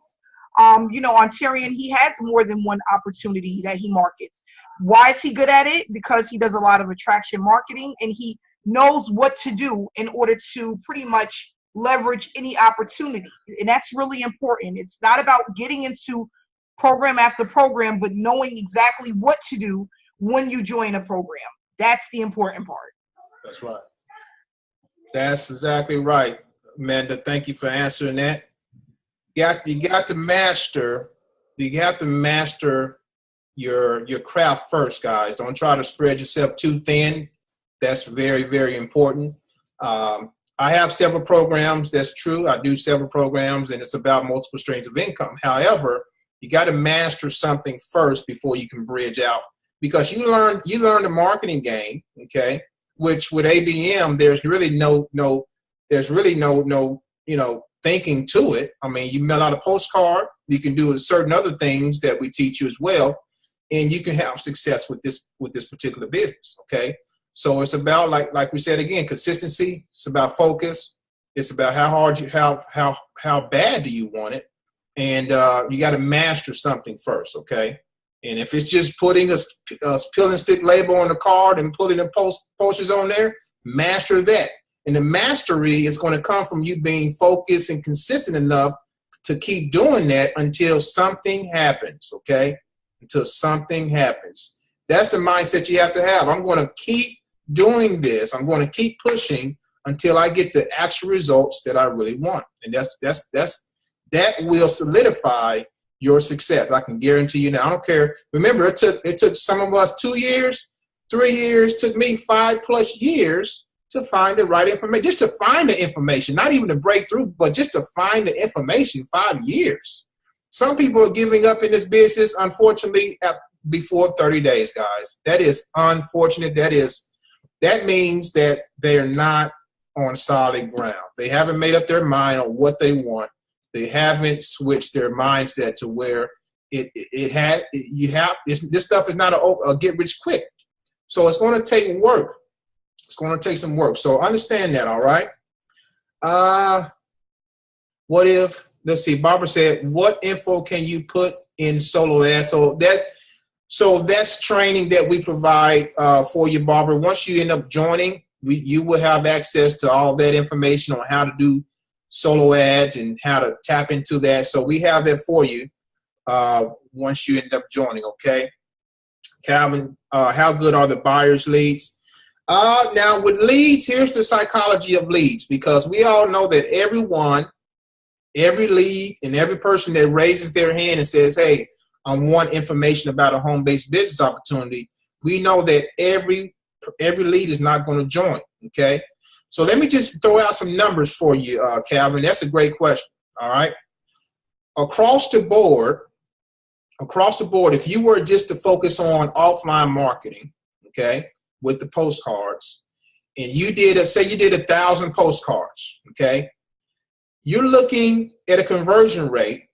Speaker 2: You know, on Tyrion, he has more than one opportunity that he markets. Why is he good at it? Because he does a lot of attraction marketing, and he knows what to do in order to pretty much leverage any opportunity. And that's really important. It's not about getting into program after program, but knowing exactly what to do when you join a program. That's the important part.
Speaker 1: That's right. That's exactly right, Amanda. Thank you for answering that. You got to master your craft first, guys. Don't try to spread yourself too thin. That's very, very important. I have several programs. That's true. I do several programs, and it's about multiple streams of income. However, you got to master something first before you can bridge out, because you learn the marketing game, okay? Which with ABM, there's really no thinking to it. I mean, you mail out a postcard. You can do certain other things that we teach you as well, and you can have success with this particular business. Okay, so it's about like we said again, consistency. It's about focus. It's about how bad do you want it, and you got to master something first. Okay, and if it's just putting a peel and stick label on the card and putting the posters on there, master that. And the mastery is going to come from you being focused and consistent enough to keep doing that until something happens, okay? Until something happens. That's the mindset you have to have. I'm going to keep doing this. I'm going to keep pushing until I get the actual results that I really want. And that will solidify your success. I can guarantee you now. I don't care. Remember, it took some of us 2 years, 3 years, took me 5+ years to find the right information, just to find the information, not even to break through, but just to find the information. 5 years. Some people are giving up in this business, unfortunately, before 30 days, guys. That is unfortunate. That means that they're not on solid ground. They haven't made up their mind on what they want. They haven't switched their mindset to where this stuff is not a get rich quick. So it's going to take work. It's going to take some work. So understand that, all right? Let's see, Barbara said, what info can you put in solo ads? So that's training that we provide for you, Barbara. Once you end up joining, you will have access to all that information on how to do solo ads and how to tap into that. So we have that for you once you end up joining, okay? Calvin, how good are the buyer's leads? Now with leads, here's the psychology of leads, because we all know that every lead and every person that raises their hand and says, hey, I want information about a home-based business opportunity, we know that every lead is not going to join, okay? So let me just throw out some numbers for you, Calvin. That's a great question, all right? Across the board, if you were just to focus on offline marketing, okay, with the postcards, and you did 1,000 postcards, okay, you're looking at a conversion rate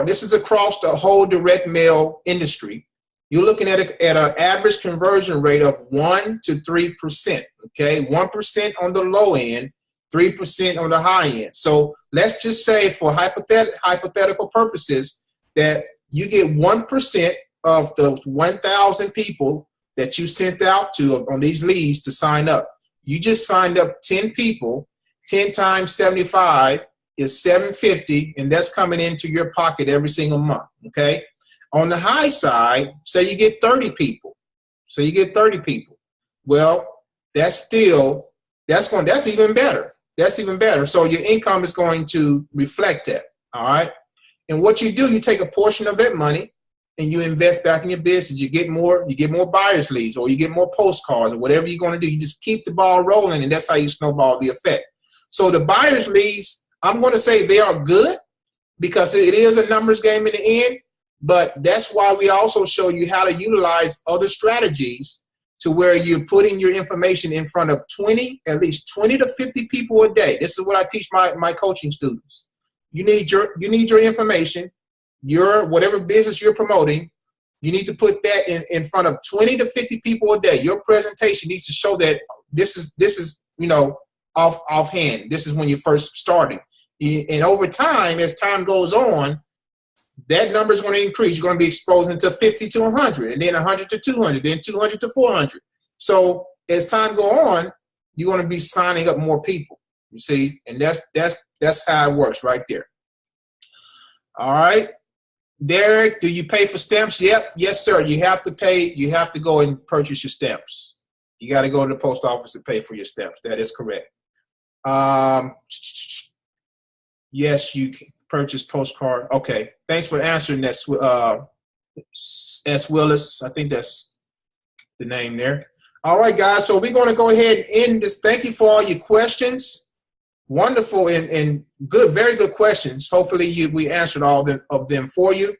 Speaker 1: this is across the whole direct mail industry. You're looking at an average conversion rate of 1 to 3%, okay? 1% on the low end, 3% on the high end. So let's just say for hypothetical purposes that you get 1% of the 1,000 people that you sent out to on these leads to sign up. You just signed up 10 people, 10 times 75 is $750, and that's coming into your pocket every single month, okay? On the high side, say you get 30 people. So you get 30 people. Well, that's even better. That's even better. So your income is going to reflect that, all right? And what you do, you take a portion of that money and you invest back in your business. You get more buyer's leads, or you get more postcards, or whatever you're going to do. You just keep the ball rolling, and that's how you snowball the effect. So the buyer's leads, I'm going to say they are good because it is a numbers game in the end, but that's why we also show you how to utilize other strategies to where you're putting your information in front of at least 20 to 50 people a day. This is what I teach my coaching students. You need your information, whatever business you're promoting, you need to put that in front of 20 to 50 people a day. Your presentation needs to show that this is offhand. This is when you're first starting. And over time, as time goes on, that number is going to increase. You're going to be exposing to 50 to 100, and then 100 to 200, then 200 to 400. So as time go on, you're going to be signing up more people. You see, and that's how it works right there. All right, Derek, do you pay for stamps? Yep, yes, sir. You have to pay. You have to go and purchase your stamps. You got to go to the post office to pay for your stamps. That is correct. Yes, you can purchase postcard. Okay, thanks for answering that, S. Willis. I think that's the name there. All right, guys, so we're going to go ahead and end this. Thank you for all your questions. Wonderful and good, very good questions. Hopefully we answered all of them for you.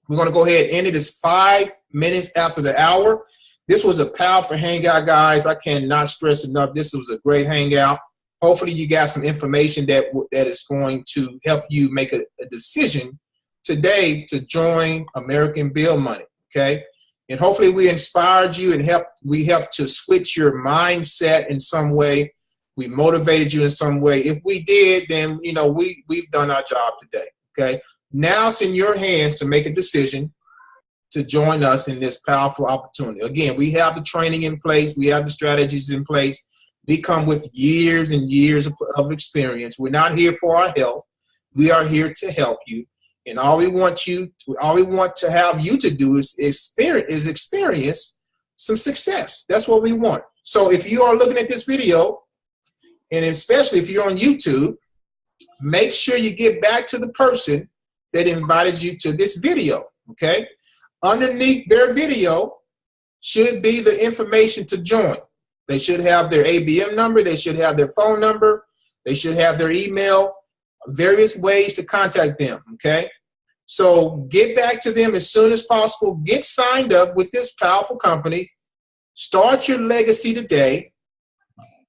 Speaker 1: We're going to go ahead and end it. It's 5 minutes after the hour. This was a powerful hangout, guys. I cannot stress enough. This was a great hangout. Hopefully you got some information that is going to help you make a decision today to join American Bill Money, okay? And hopefully we inspired you and we helped to switch your mindset in some way. We motivated you in some way. If we did, then, we've done our job today, okay? Now it's in your hands to make a decision to join us in this powerful opportunity. Again, we have the training in place. We have the strategies in place. We come with years and years of experience. We're not here for our health. We are here to help you. And all we want to have you to do is experience some success. That's what we want. So if you are looking at this video, and especially if you're on YouTube, make sure you get back to the person that invited you to this video, okay? Underneath their video should be the information to join. They should have their ABM number. They should have their phone number. They should have their email, various ways to contact them, okay? So get back to them as soon as possible. Get signed up with this powerful company. Start your legacy today.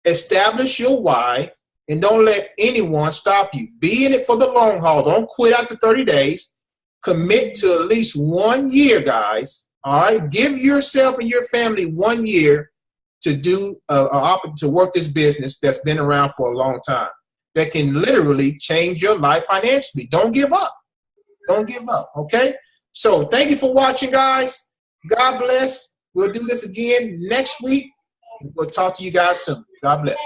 Speaker 1: Establish your why, and don't let anyone stop you. Be in it for the long haul. Don't quit after 30 days. Commit to at least 1 year, guys. All right? Give yourself and your family 1 year to to work this business that's been around for a long time, that can literally change your life financially. Don't give up. Don't give up, okay? So thank you for watching, guys. God bless. We'll do this again next week. We'll talk to you guys soon. God bless.